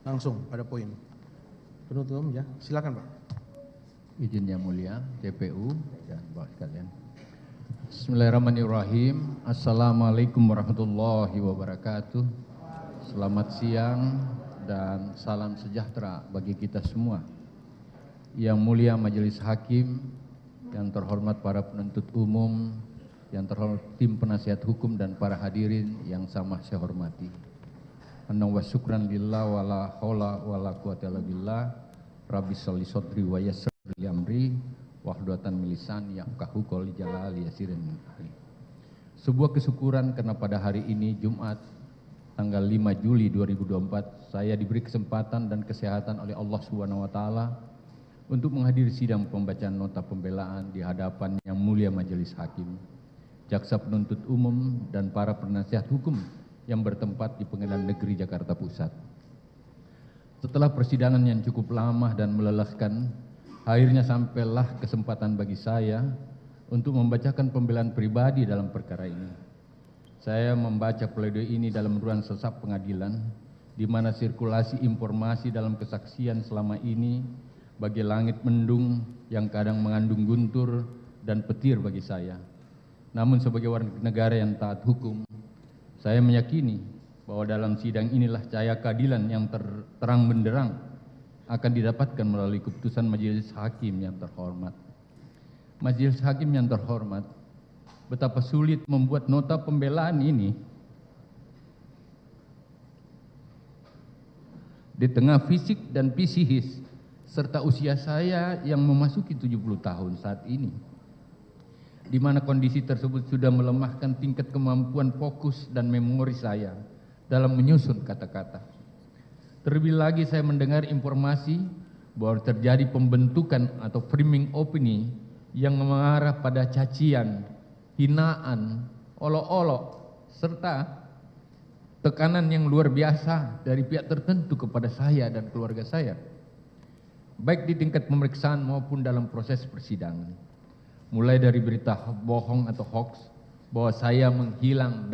langsung pada poin. Penuntut umum ya, silakan Pak. Izin yang mulia, JPU dan Bapak sekalian. Bismillahirrahmanirrahim. Assalamualaikum warahmatullahi wabarakatuh. Selamat siang dan salam sejahtera bagi kita semua. Yang mulia Majelis Hakim, yang terhormat para penuntut umum, yang terhormat tim penasihat hukum dan para hadirin yang sama saya hormati. Anna wa syukran lillah wa la haula wa la quwata illa billah. Rabbi sholli shodri wa yassir li amri wahludatan min lisani yafqahu qawli jalali yasirin min ahli. Sebuah kesyukuran karena pada hari ini Jumat tanggal 5 Juli 2024 saya diberi kesempatan dan kesehatan oleh Allah Subhanahu wa taala untuk menghadiri sidang pembacaan nota pembelaan di hadapan yang mulia Majelis Hakim, jaksa penuntut umum dan para penasihat hukum yang bertempat di Pengadilan Negeri Jakarta Pusat. Setelah persidangan yang cukup lama dan melelahkan, akhirnya sampailah kesempatan bagi saya untuk membacakan pembelaan pribadi dalam perkara ini. Saya membaca pledoi ini dalam ruang sesap pengadilan, di mana sirkulasi informasi dalam kesaksian selama ini bagi langit mendung yang kadang mengandung guntur dan petir bagi saya. Namun sebagai warga negara yang taat hukum, saya meyakini bahwa dalam sidang inilah cahaya keadilan yang terang benderang akan didapatkan melalui keputusan Majelis Hakim yang terhormat. Majelis Hakim yang terhormat, betapa sulit membuat nota pembelaan ini di tengah fisik dan psikis serta usia saya yang memasuki 70 tahun saat ini, di mana kondisi tersebut sudah melemahkan tingkat kemampuan fokus dan memori saya dalam menyusun kata-kata. Terlebih lagi saya mendengar informasi bahwa terjadi pembentukan atau framing opini yang mengarah pada cacian, hinaan, olok-olok, serta tekanan yang luar biasa dari pihak tertentu kepada saya dan keluarga saya, baik di tingkat pemeriksaan maupun dalam proses persidangan. Mulai dari berita bohong atau hoax bahwa saya menghilang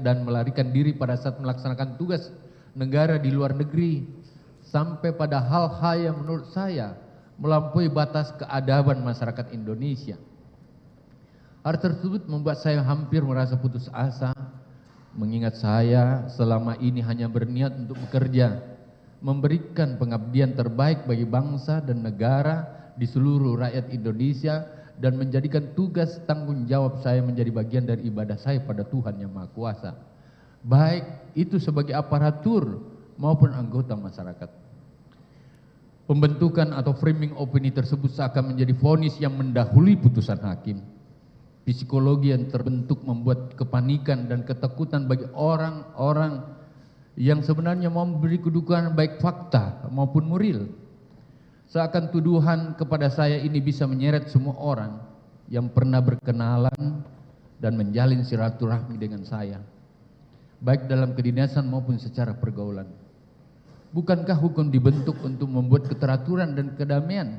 dan melarikan diri pada saat melaksanakan tugas negara di luar negeri, sampai pada hal-hal yang menurut saya melampaui batas keadaban masyarakat Indonesia. Hal tersebut membuat saya hampir merasa putus asa, mengingat saya selama ini hanya berniat untuk bekerja, memberikan pengabdian terbaik bagi bangsa dan negara di seluruh rakyat Indonesia, dan menjadikan tugas tanggung jawab saya menjadi bagian dari ibadah saya pada Tuhan Yang Maha Kuasa, baik itu sebagai aparatur maupun anggota masyarakat. Pembentukan atau framing opini tersebut seakan menjadi vonis yang mendahului putusan hakim. Psikologi yang terbentuk membuat kepanikan dan ketakutan bagi orang-orang yang sebenarnya mau memberi kedudukan baik fakta maupun moral. Seakan tuduhan kepada saya ini bisa menyeret semua orang yang pernah berkenalan dan menjalin silaturahmi dengan saya, baik dalam kedinasan maupun secara pergaulan. Bukankah hukum dibentuk untuk membuat keteraturan dan kedamaian,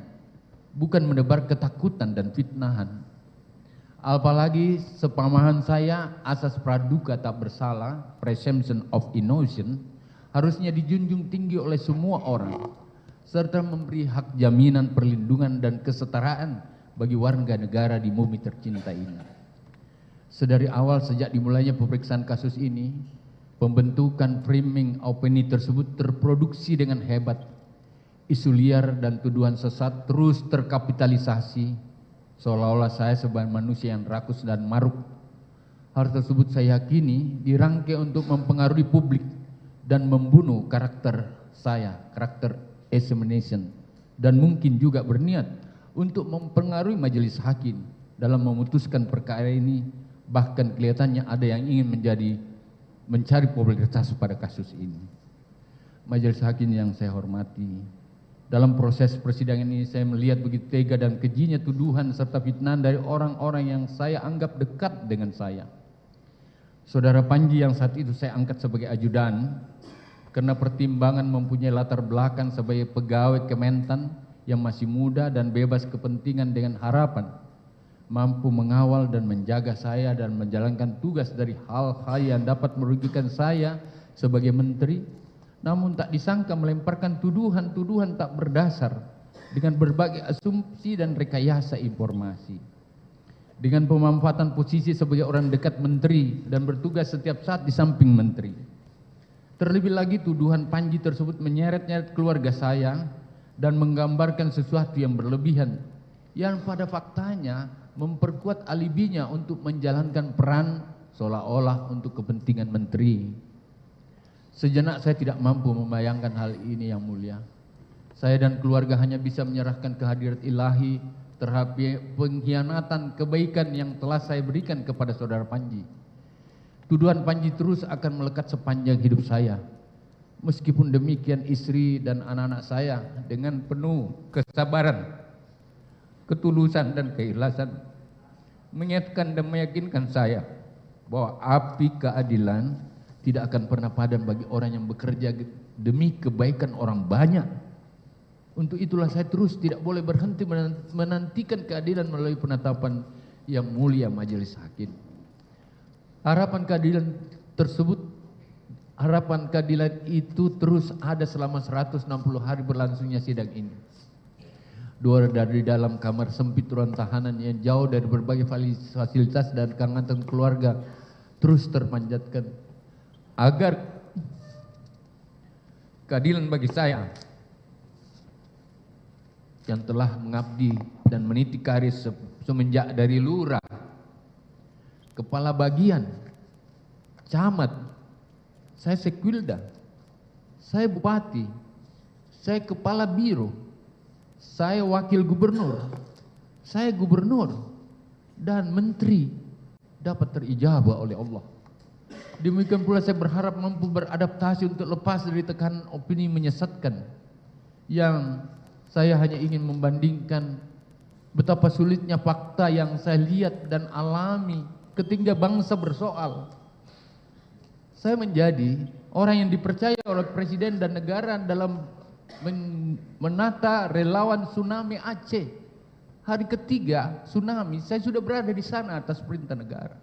bukan menebar ketakutan dan fitnahan? Apalagi sepemahaman saya, asas praduga tak bersalah, presumption of innocence, harusnya dijunjung tinggi oleh semua orang, serta memberi hak jaminan perlindungan dan kesetaraan bagi warga negara di bumi tercinta ini. Sedari awal sejak dimulainya pemeriksaan kasus ini, pembentukan framing opini tersebut terproduksi dengan hebat. Isu liar dan tuduhan sesat terus terkapitalisasi, seolah-olah saya sebagai manusia yang rakus dan maruk. Hal tersebut saya yakini dirangkai untuk mempengaruhi publik dan membunuh karakter saya, karakter examination, dan mungkin juga berniat untuk mempengaruhi majelis hakim dalam memutuskan perkara ini. Bahkan kelihatannya ada yang ingin mencari popularitas pada kasus ini. Majelis hakim yang saya hormati, dalam proses persidangan ini saya melihat begitu tega dan kejinya tuduhan serta fitnah dari orang-orang yang saya anggap dekat dengan saya. Saudara Panji yang saat itu saya angkat sebagai ajudan, karena pertimbangan mempunyai latar belakang sebagai pegawai Kementan yang masih muda dan bebas kepentingan, dengan harapan mampu mengawal dan menjaga saya dan menjalankan tugas dari hal-hal yang dapat merugikan saya sebagai menteri, namun tak disangka melemparkan tuduhan-tuduhan tak berdasar dengan berbagai asumsi dan rekayasa informasi. Dengan pemanfaatan posisi sebagai orang dekat menteri dan bertugas setiap saat di samping menteri. Terlebih lagi tuduhan Panji tersebut menyeret-nyeret keluarga saya dan menggambarkan sesuatu yang berlebihan yang pada faktanya memperkuat alibinya untuk menjalankan peran seolah-olah untuk kepentingan menteri. Sejenak saya tidak mampu membayangkan hal ini, Yang Mulia. Saya dan keluarga hanya bisa menyerahkan kehadirat ilahi terhadap pengkhianatan kebaikan yang telah saya berikan kepada saudara Panji. Tuduhan Panji terus akan melekat sepanjang hidup saya. Meskipun demikian istri dan anak-anak saya dengan penuh kesabaran, ketulusan dan keikhlasan mengingatkan dan meyakinkan saya bahwa api keadilan tidak akan pernah padam bagi orang yang bekerja demi kebaikan orang banyak. Untuk itulah saya terus tidak boleh berhenti menantikan keadilan melalui penetapan yang mulia majelis hakim. Harapan keadilan itu terus ada selama 160 hari berlangsungnya sidang ini. Dari dalam kamar sempit ruang tahanan yang jauh dari berbagai fasilitas dan kehangatan keluarga terus terpanjatkan agar keadilan bagi saya yang telah mengabdi dan meniti karir semenjak dari lurah, kepala bagian, camat, saya sekwilda, saya bupati, saya kepala biro, saya wakil gubernur, saya gubernur, dan menteri dapat terijabah oleh Allah. Demikian pula saya berharap mampu beradaptasi untuk lepas dari tekanan opini menyesatkan yang saya hanya ingin membandingkan betapa sulitnya fakta yang saya lihat dan alami ketika bangsa bersoal. Saya menjadi orang yang dipercaya oleh Presiden dan negara dalam menata relawan tsunami Aceh. Hari ketiga tsunami, saya sudah berada di sana atas perintah negara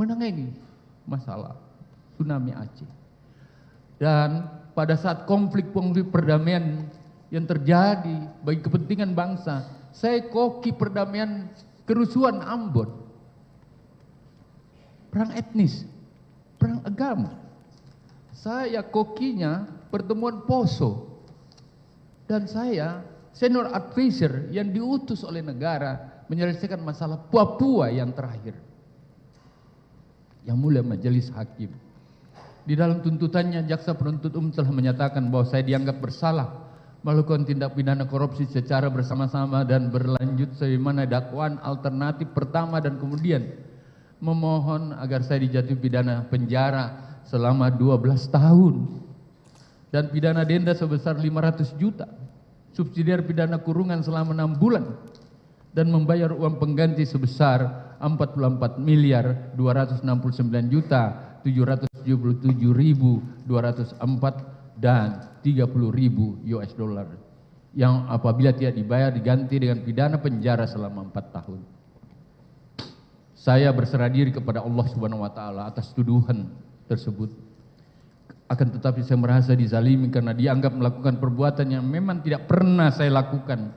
menangani masalah tsunami Aceh. Dan pada saat konflik-konflik perdamaian yang terjadi bagi kepentingan bangsa, saya koki perdamaian kerusuhan Ambon, perang etnis, perang agama. Saya kokinya pertemuan Poso, dan saya senior advisor yang diutus oleh negara menyelesaikan masalah Papua yang terakhir. Yang Mulia Majelis Hakim, di dalam tuntutannya jaksa penuntut umum telah menyatakan bahwa saya dianggap bersalah melakukan tindak pidana korupsi secara bersama-sama dan berlanjut sebagaimana dakwaan alternatif pertama, dan kemudian memohon agar saya dijatuhi pidana penjara selama 12 tahun dan pidana denda sebesar 500 juta, subsidiar pidana kurungan selama 6 bulan, dan membayar uang pengganti sebesar 44.269.777.204 dan 30.000 US dollar yang apabila tidak dibayar diganti dengan pidana penjara selama 4 tahun. Saya berserah diri kepada Allah Subhanahu wa taala atas tuduhan tersebut. Akan tetapi saya merasa dizalimi karena dianggap melakukan perbuatan yang memang tidak pernah saya lakukan.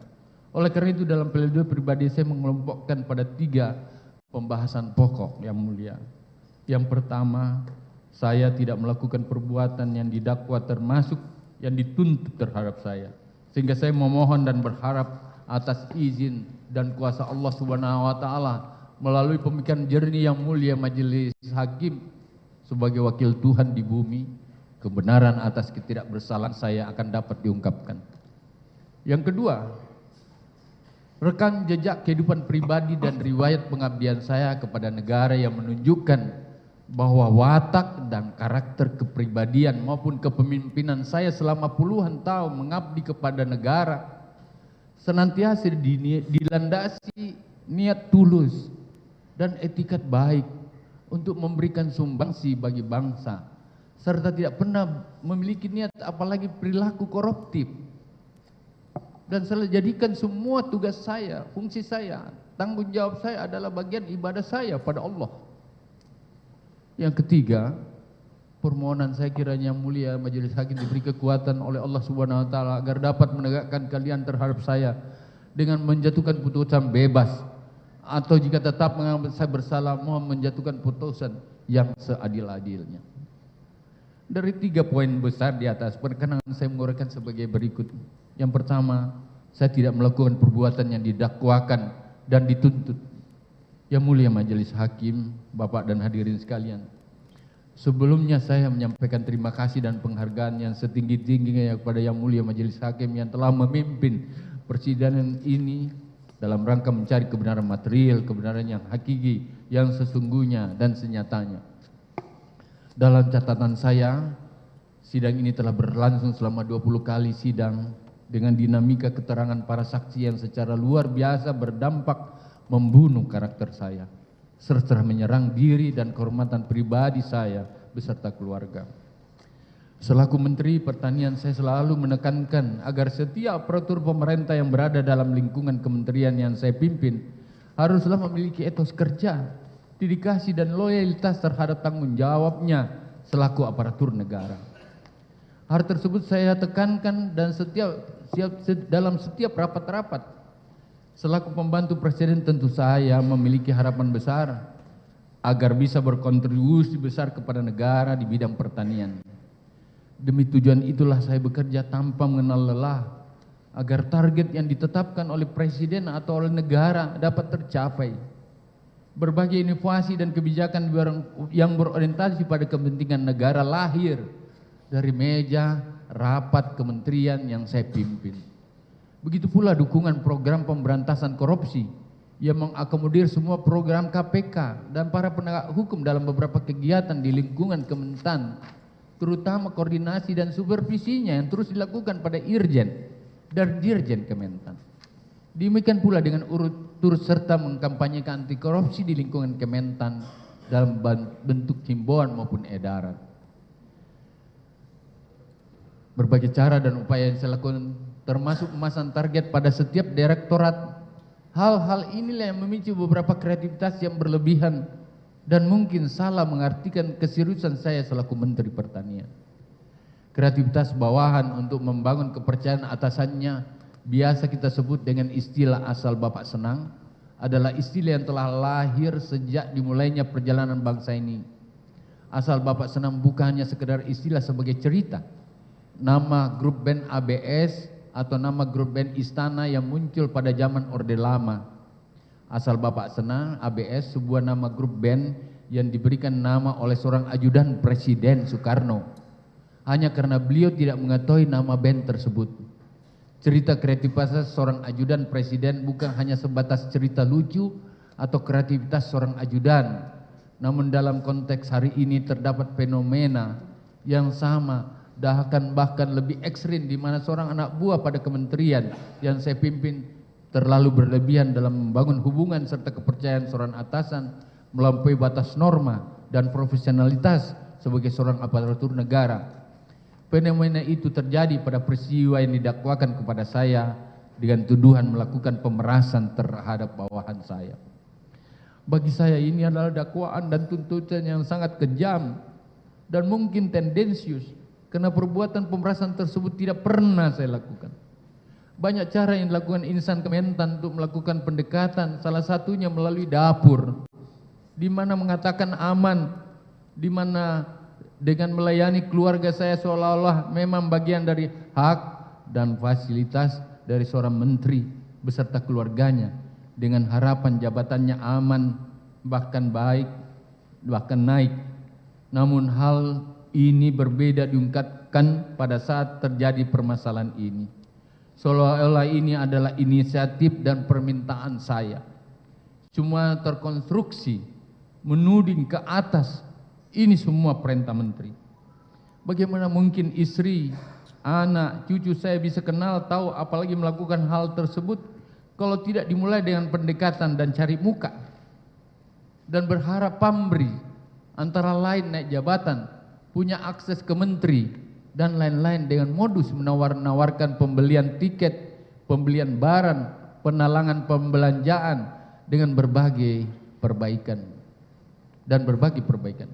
Oleh karena itu dalam pledoi pribadi saya mengelompokkan pada 3 pembahasan pokok, Yang Mulia. Yang pertama, saya tidak melakukan perbuatan yang didakwa termasuk yang dituntut terhadap saya. Sehingga saya memohon dan berharap atas izin dan kuasa Allah Subhanahu wa taala melalui pemikiran jernih Yang Mulia Majelis Hakim sebagai wakil Tuhan di bumi, kebenaran atas ketidakbersalahan saya akan dapat diungkapkan. Yang kedua, rekam jejak kehidupan pribadi dan riwayat pengabdian saya kepada negara yang menunjukkan bahwa watak dan karakter kepribadian maupun kepemimpinan saya selama puluhan tahun mengabdi kepada negara senantiasa dilandasi niat tulus dan etikat baik untuk memberikan sumbangsi bagi bangsa, serta tidak pernah memiliki niat apalagi perilaku koruptif. Dan saya jadikan semua tugas saya, fungsi saya, tanggung jawab saya adalah bagian ibadah saya pada Allah. Yang ketiga, permohonan saya kiranya Yang Mulia Majelis Hakim diberi kekuatan oleh Allah Subhanahu wa taala agar dapat menegakkan keadilan terhadap saya dengan menjatuhkan putusan bebas, atau jika tetap menganggap saya bersalah mohon menjatuhkan putusan yang seadil-adilnya. Dari 3 poin besar di atas, perkenankan saya menguraikan sebagai berikut. Yang pertama, saya tidak melakukan perbuatan yang didakwakan dan dituntut. Yang Mulia Majelis Hakim, Bapak dan hadirin sekalian, sebelumnya saya menyampaikan terima kasih dan penghargaan yang setinggi-tingginya kepada Yang Mulia Majelis Hakim yang telah memimpin persidangan ini dalam rangka mencari kebenaran material, kebenaran yang hakiki, yang sesungguhnya dan senyatanya. Dalam catatan saya, sidang ini telah berlangsung selama 20 kali sidang dengan dinamika keterangan para saksi yang secara luar biasa berdampak membunuh karakter saya, serta menyerang diri dan kehormatan pribadi saya beserta keluarga. Selaku Menteri Pertanian, saya selalu menekankan agar setiap aparatur pemerintah yang berada dalam lingkungan kementerian yang saya pimpin haruslah memiliki etos kerja, dedikasi dan loyalitas terhadap tanggung jawabnya selaku aparatur negara. Hal tersebut saya tekankan dan dalam setiap rapat-rapat. Selaku pembantu Presiden tentu saya memiliki harapan besar agar bisa berkontribusi besar kepada negara di bidang pertanian. Demi tujuan itulah saya bekerja tanpa mengenal lelah agar target yang ditetapkan oleh Presiden atau oleh negara dapat tercapai. Berbagai inovasi dan kebijakan yang berorientasi pada kepentingan negara lahir dari meja rapat kementerian yang saya pimpin. Begitu pula dukungan program pemberantasan korupsi yang mengakomodir semua program KPK dan para penegak hukum dalam beberapa kegiatan di lingkungan Kementan, terutama koordinasi dan supervisinya yang terus dilakukan pada Irjen dan Dirjen Kementan. Demikian pula dengan turut serta mengkampanyekan anti korupsi di lingkungan Kementan dalam bentuk himbauan maupun edaran. Berbagai cara dan upaya yang saya lakukan termasuk memasang target pada setiap direktorat. Hal-hal inilah yang memicu beberapa kreativitas yang berlebihan dan mungkin salah mengartikan keseriusan saya selaku Menteri Pertanian. Kreativitas bawahan untuk membangun kepercayaan atasannya, biasa kita sebut dengan istilah asal Bapak Senang, adalah istilah yang telah lahir sejak dimulainya perjalanan bangsa ini. Asal Bapak Senang bukan hanya sekedar istilah sebagai cerita. Nama grup band ABS atau nama grup band Istana yang muncul pada zaman Orde Lama. Asal Bapak Senang, ABS, sebuah nama grup band yang diberikan nama oleh seorang ajudan Presiden Soekarno. Hanya karena beliau tidak mengetahui nama band tersebut. Cerita kreativitas seorang ajudan Presiden bukan hanya sebatas cerita lucu atau kreativitas seorang ajudan. Namun dalam konteks hari ini terdapat fenomena yang sama, bahkan lebih ekstrim, di mana seorang anak buah pada kementerian yang saya pimpin terlalu berlebihan dalam membangun hubungan serta kepercayaan seorang atasan melampaui batas norma dan profesionalitas sebagai seorang aparatur negara. Fenomena itu terjadi pada peristiwa yang didakwakan kepada saya dengan tuduhan melakukan pemerasan terhadap bawahan saya. Bagi saya ini adalah dakwaan dan tuntutan yang sangat kejam dan mungkin tendensius, karena perbuatan pemerasan tersebut tidak pernah saya lakukan. Banyak cara yang dilakukan insan Kementan untuk melakukan pendekatan, salah satunya melalui dapur, di mana mengatakan aman, di mana dengan melayani keluarga saya seolah-olah memang bagian dari hak dan fasilitas dari seorang menteri beserta keluarganya, dengan harapan jabatannya aman, bahkan baik, bahkan naik. Namun hal ini berbeda diungkapkan pada saat terjadi permasalahan ini. Seolah-olah ini adalah inisiatif dan permintaan saya. Cuma terkonstruksi, menuding ke atas, ini semua perintah menteri. Bagaimana mungkin istri, anak, cucu saya bisa kenal, tahu, apalagi melakukan hal tersebut kalau tidak dimulai dengan pendekatan dan cari muka dan berharap pamrih, antara lain naik jabatan, punya akses ke menteri dan lain-lain dengan modus menawar-nawarkan pembelian tiket, pembelian barang, penalangan pembelanjaan dengan berbagai perbaikan dan berbagi perbaikan.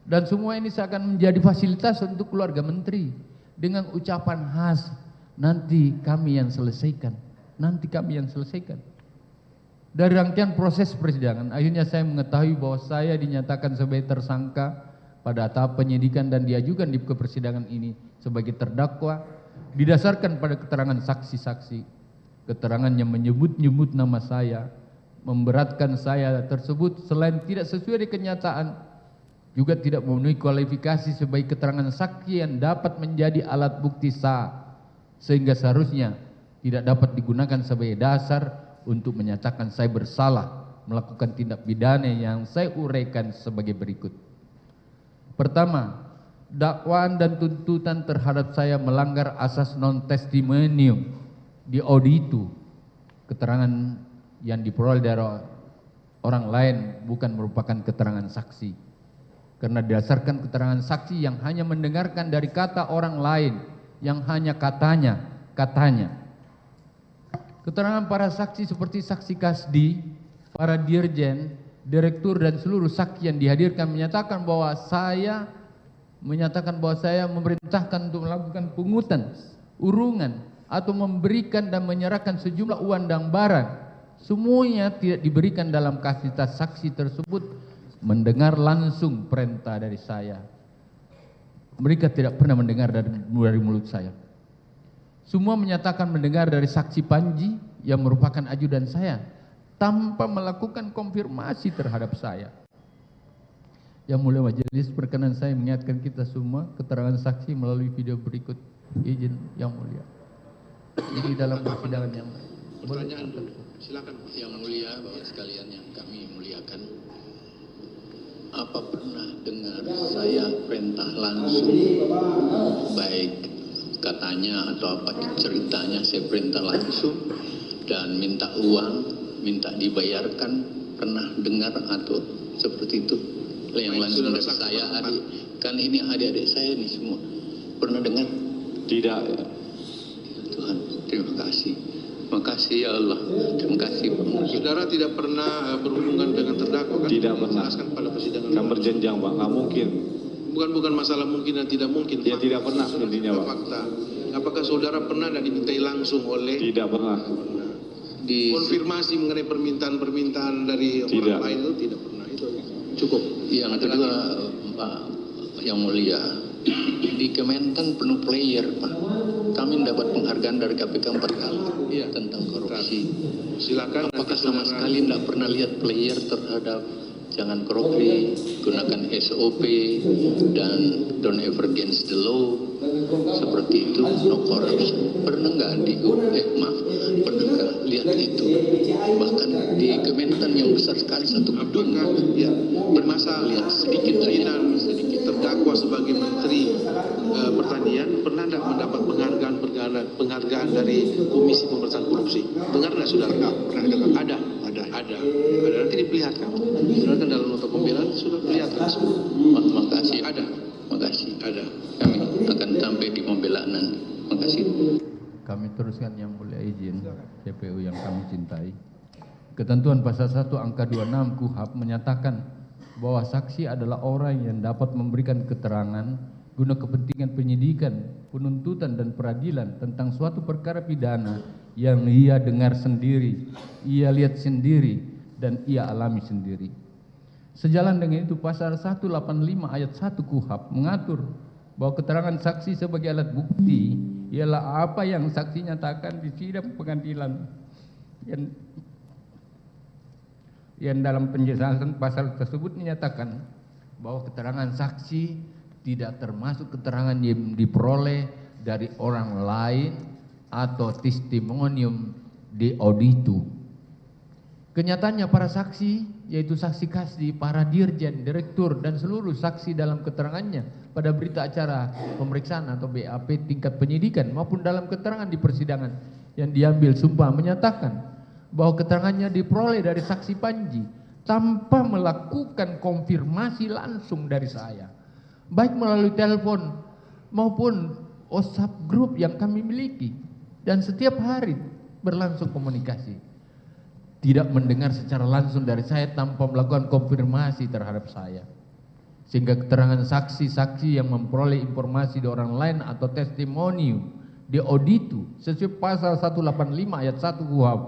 Dan semua ini seakan menjadi fasilitas untuk keluarga menteri dengan ucapan khas, nanti kami yang selesaikan, nanti kami yang selesaikan. Dari rangkaian proses persidangan, akhirnya saya mengetahui bahwa saya dinyatakan sebagai tersangka pada tahap penyidikan dan diajukan di persidangan ini sebagai terdakwa didasarkan pada keterangan saksi-saksi, keterangan yang menyebut-nyebut nama saya, memberatkan saya tersebut selain tidak sesuai dengan kenyataan, juga tidak memenuhi kualifikasi sebagai keterangan saksi yang dapat menjadi alat bukti sah, sehingga seharusnya tidak dapat digunakan sebagai dasar untuk menyatakan saya bersalah melakukan tindak pidana yang saya uraikan sebagai berikut. Pertama, dakwaan dan tuntutan terhadap saya melanggar asas non testimonium di auditu, keterangan yang diperoleh dari orang lain bukan merupakan keterangan saksi, karena didasarkan keterangan saksi yang hanya mendengarkan dari kata orang lain, yang hanya katanya. Keterangan para saksi seperti saksi Kasdi, para dirjen, direktur dan seluruh saksi yang dihadirkan menyatakan bahwa saya memerintahkan untuk melakukan pungutan, urungan, atau memberikan dan menyerahkan sejumlah uang dan barang. Semuanya tidak diberikan dalam kapasitas saksi tersebut mendengar langsung perintah dari saya. Mereka tidak pernah mendengar dari mulut saya. Semua menyatakan mendengar dari saksi Panji yang merupakan ajudan saya tanpa melakukan konfirmasi terhadap saya. Yang mulia majelis, perkenan saya mengingatkan kita semua keterangan saksi melalui video berikut. Izin yang mulia. Ini dalam persidangan yang pertanyaan dulu. Silakan yang mulia, Bapak sekalian yang kami muliakan. Apa pernah dengar saya perintah langsung, baik katanya atau apa ceritanya saya perintah langsung dan minta uang, minta dibayarkan, pernah dengar atau seperti itu? Yang langsung dari saya, adik, kan ini adik-adik saya ini semua pernah dengar? Tidak. Tuhan, terima kasih. Terima kasih ya Allah. Terima kasih Pak. Saudara tidak pernah berhubungan dengan terdakwa kan? Tidak pernah. Jelaskan pada persidangan. Kan berjenjang Pak, nggak mungkin. Bukan masalah mungkin dan tidak mungkin. Dia tidak pernah intinya Pak. Fakta. Apakah saudara pernah dan dimintai langsung oleh? Tidak pernah. Konfirmasi mengenai permintaan dari tidak. Orang lain itu tidak pernah. Itu cukup. Yang kedua Pak yang mulia, di Kementan penuh player Pak. Kami mendapat penghargaan dari KPK 4 kali tentang korupsi. Silakan. Apakah sama sekali tidak pernah lihat player terhadap jangan korupsi, gunakan SOP dan don't ever against the law, seperti itu, no corruption. Pernah nggak pernah nggak lihat itu? Bahkan di Kementan yang besar sekali satu gedung, bermasalah lihat sedikit terdakwa sebagai menteri pertanian pernah tidak mendapat penghargaan dari Komisi Pemberantasan Korupsi? Dengar nggak saudara? Pernah dengar? Ada. Nanti diperlihatkan. Saudara kan dalam nota pembelaan sudah perlihatkan semua. Makasih. Ada. Makasih. Ada. Kami akan sampai di pembelaan nanti. Makasih. Kami teruskan yang mulia, izin CPU yang kami cintai. Ketentuan pasal 1 angka 26 KUHAP menyatakan bahwa saksi adalah orang yang dapat memberikan keterangan guna kepentingan penyidikan, penuntutan dan peradilan tentang suatu perkara pidana yang ia dengar sendiri, ia lihat sendiri dan ia alami sendiri. Sejalan dengan itu pasal 185 ayat 1 KUHAP mengatur bahwa keterangan saksi sebagai alat bukti ialah apa yang saksi nyatakan di sidang pengadilan yang dalam penjelasan pasal tersebut menyatakan bahwa keterangan saksi tidak termasuk keterangan yang diperoleh dari orang lain atau testimonium di auditu. Kenyataannya para saksi, yaitu saksi Kasdi, para dirjen, direktur dan seluruh saksi dalam keterangannya pada berita acara pemeriksaan atau BAP tingkat penyidikan maupun dalam keterangan di persidangan yang diambil sumpah menyatakan bahwa keterangannya diperoleh dari saksi Panji tanpa melakukan konfirmasi langsung dari saya, baik melalui telepon maupun WhatsApp grup yang kami miliki, dan setiap hari berlangsung komunikasi. Tidak mendengar secara langsung dari saya tanpa melakukan konfirmasi terhadap saya. sehingga keterangan saksi-saksi yang memperoleh informasi dari orang lain atau testimonium di auditu sesuai pasal 185 ayat 1 KUHP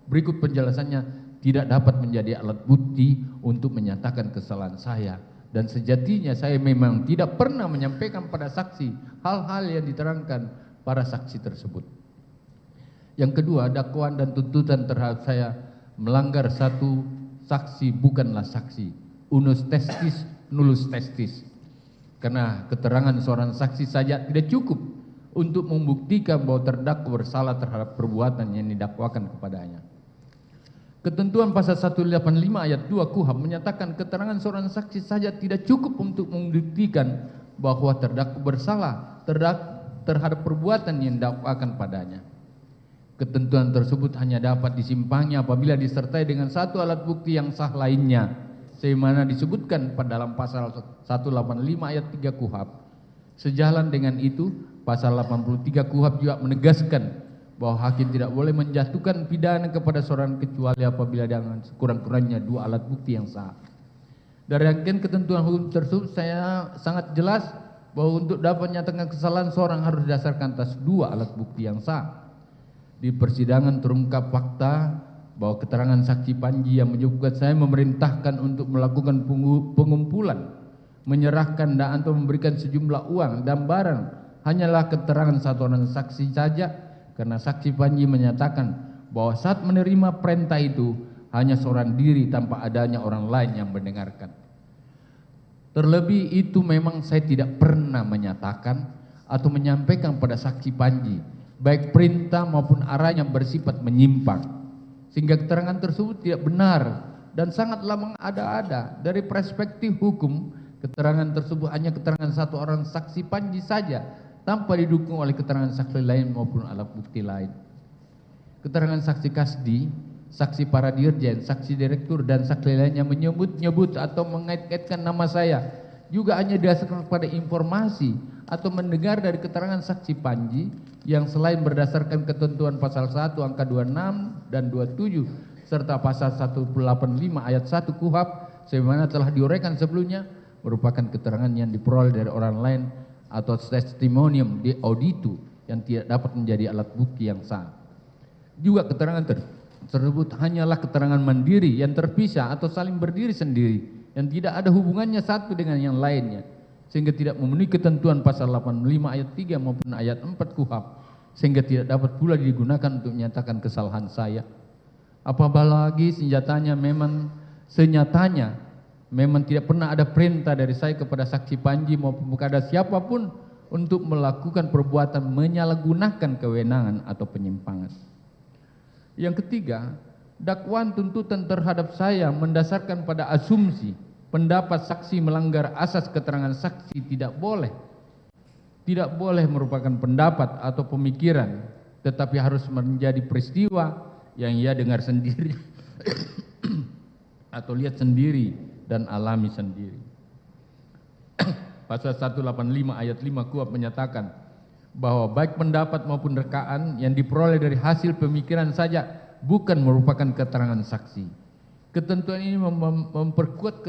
berikut penjelasannya tidak dapat menjadi alat bukti untuk menyatakan kesalahan saya, dan sejatinya saya memang tidak pernah menyampaikan pada saksi hal-hal yang diterangkan para saksi tersebut. Yang kedua, dakwaan dan tuntutan terhadap saya melanggar satu saksi bukanlah saksi, unus testis nullus testis, karena keterangan seorang saksi saja tidak cukup untuk membuktikan bahwa terdakwa bersalah terhadap perbuatan yang didakwakan kepadanya. Ketentuan pasal 185 ayat 2 KUHP menyatakan keterangan seorang saksi saja tidak cukup untuk membuktikan bahwa terdakwa bersalah terhadap perbuatan yang didakwakan padanya. Ketentuan tersebut hanya dapat disimpangi apabila disertai dengan satu alat bukti yang sah lainnya, sebagaimana disebutkan pada dalam pasal 185 ayat 3 KUHP. Sejalan dengan itu, pasal 83 KUHP juga menegaskan bahwa hakim tidak boleh menjatuhkan pidana kepada seorang kecuali apabila dengan sekurang-kurangnya dua alat bukti yang sah. Dari rangkaian ketentuan hukum tersebut saya sangat jelas bahwa untuk dapat menyatakan kesalahan seorang harus didasarkan atas dua alat bukti yang sah. Di persidangan terungkap fakta bahwa keterangan saksi Panji yang menyebutkan saya memerintahkan untuk melakukan pengumpulan, menyerahkan dan atau memberikan sejumlah uang dan barang hanyalah keterangan satu orang saksi saja, karena saksi Panji menyatakan bahwa saat menerima perintah itu hanya seorang diri tanpa adanya orang lain yang mendengarkan. Terlebih itu memang saya tidak pernah menyatakan atau menyampaikan pada saksi Panji baik perintah maupun arah yang bersifat menyimpang, sehingga keterangan tersebut tidak benar dan sangatlah mengada-ada. Dari perspektif hukum, keterangan tersebut hanya keterangan satu orang saksi Panji saja tanpa didukung oleh keterangan saksi lain maupun alat bukti lain. Keterangan saksi Kasdi, saksi para dirjen, saksi direktur dan saksi lainnya menyebut-nyebut atau mengait-ngaitkan nama saya juga hanya didasarkan pada informasi atau mendengar dari keterangan saksi Panji yang selain berdasarkan ketentuan pasal 1 angka 26 dan 27 serta pasal 185 ayat 1 KUHP sebagaimana telah diuraikan sebelumnya merupakan keterangan yang diperoleh dari orang lain atau testimonium di auditu yang tidak dapat menjadi alat bukti yang sah. Juga keterangan tersebut hanyalah keterangan mandiri yang terpisah atau saling berdiri sendiri yang tidak ada hubungannya satu dengan yang lainnya, sehingga tidak memenuhi ketentuan pasal 85 ayat 3 maupun ayat 4 KUHP, sehingga tidak dapat pula digunakan untuk menyatakan kesalahan saya. Apalagi senyatanya memang tidak pernah ada perintah dari saya kepada saksi Panji maupun kepada siapapun untuk melakukan perbuatan menyalahgunakan kewenangan atau penyimpangan. Yang ketiga, dakwaan tuntutan terhadap saya mendasarkan pada asumsi pendapat saksi melanggar asas keterangan saksi tidak boleh merupakan pendapat atau pemikiran, tetapi harus menjadi peristiwa yang ia dengar sendiri atau lihat sendiri dan alami sendiri. Pasal 185 ayat 5 KUHP menyatakan bahwa baik pendapat maupun rekaan yang diperoleh dari hasil pemikiran saja bukan merupakan keterangan saksi. Ketentuan ini memperkuat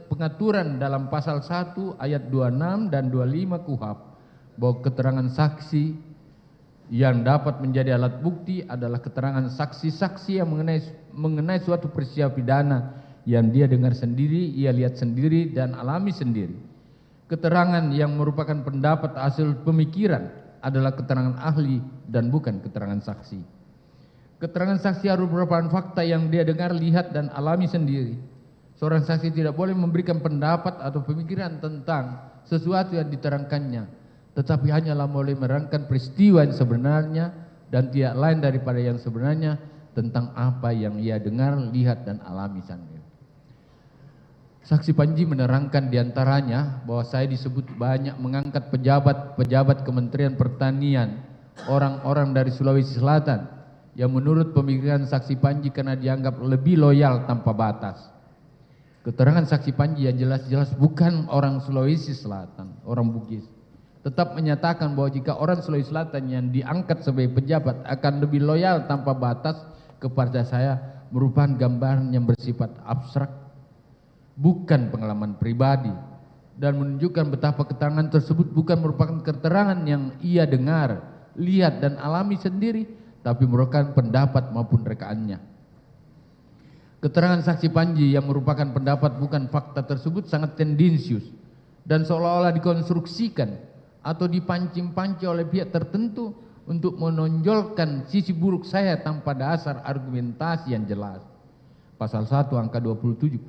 pengaturan dalam pasal 1 ayat 26 dan 25 KUHP bahwa keterangan saksi yang dapat menjadi alat bukti adalah keterangan saksi-saksi yang mengenai suatu peristiwa pidana yang dia dengar sendiri, ia lihat sendiri dan alami sendiri. Keterangan yang merupakan pendapat hasil pemikiran adalah keterangan ahli dan bukan keterangan saksi. Keterangan saksi harus merupakan fakta yang dia dengar, lihat dan alami sendiri. Seorang saksi tidak boleh memberikan pendapat atau pemikiran tentang sesuatu yang diterangkannya, tetapi hanyalah boleh menerangkan peristiwa yang sebenarnya dan tidak lain daripada yang sebenarnya tentang apa yang ia dengar, lihat dan alami sendiri. Saksi Panji menerangkan diantaranya bahwa saya disebut banyak mengangkat pejabat Kementerian Pertanian, orang-orang dari Sulawesi Selatan, yang menurut pemikiran saksi Panji karena dianggap lebih loyal tanpa batas. Keterangan saksi Panji yang jelas-jelas bukan orang Sulawesi Selatan, orang Bugis, tetap menyatakan bahwa jika orang Sulawesi Selatan yang diangkat sebagai pejabat akan lebih loyal tanpa batas kepada saya merupakan gambaran yang bersifat abstrak, bukan pengalaman pribadi dan menunjukkan betapa keterangan tersebut bukan merupakan keterangan yang ia dengar, lihat dan alami sendiri, tapi merupakan pendapat maupun rekaannya. Keterangan saksi Panji yang merupakan pendapat bukan fakta tersebut sangat tendensius dan seolah-olah dikonstruksikan atau dipancing-pancing oleh pihak tertentu untuk menonjolkan sisi buruk saya tanpa dasar argumentasi yang jelas. Pasal 1 angka 27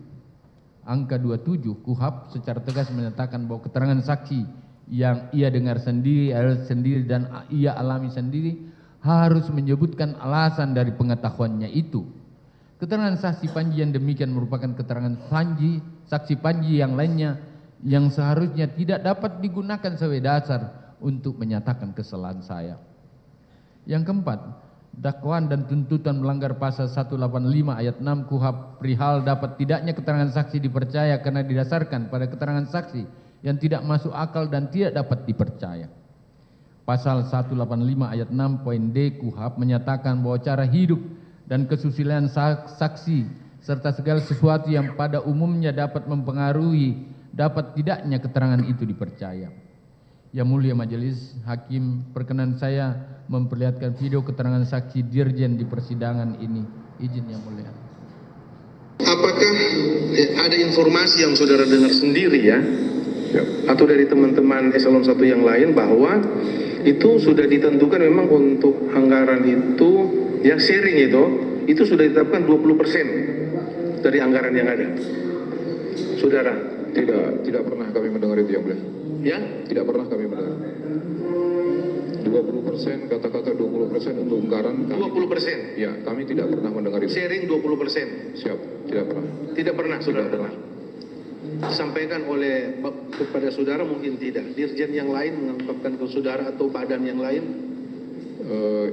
KUHP secara tegas menyatakan bahwa keterangan saksi yang ia dengar sendiri dan ia alami sendiri harus menyebutkan alasan dari pengetahuannya itu. Keterangan saksi Panji yang demikian merupakan keterangan saksi Panji yang lainnya yang seharusnya tidak dapat digunakan sebagai dasar untuk menyatakan kesalahan saya. Yang keempat, dakwaan dan tuntutan melanggar pasal 185 ayat 6 KUHP perihal dapat tidaknya keterangan saksi dipercaya karena didasarkan pada keterangan saksi yang tidak masuk akal dan tidak dapat dipercaya. Pasal 185 ayat 6 poin D KUHP menyatakan bahwa cara hidup dan kesusilaan saksi serta segala sesuatu yang pada umumnya dapat mempengaruhi dapat tidaknya keterangan itu dipercaya. Yang mulia majelis hakim, perkenan saya memperlihatkan video keterangan saksi Dirjen di persidangan ini. Izin yang mulia. Apakah ada informasi yang saudara dengar sendiri ya? Atau dari teman-teman eselon 1 yang lain bahwa itu sudah ditentukan memang untuk anggaran itu yang sharing itu sudah ditetapkan 20% dari anggaran yang ada. Saudara, tidak pernah kami mendengar itu yang mulia. ya? Tidak pernah kami mendengar. 20%, kata-kata 20% untuk anggaran kami. 20%. Ya, kami tidak pernah mendengar itu. Sharing 20%. Siap, tidak pernah. Tidak pernah saudara Tidak pernah. disampaikan oleh kepada saudara mungkin tidak. Dirjen yang lain mengungkapkan ke saudara atau badan yang lain.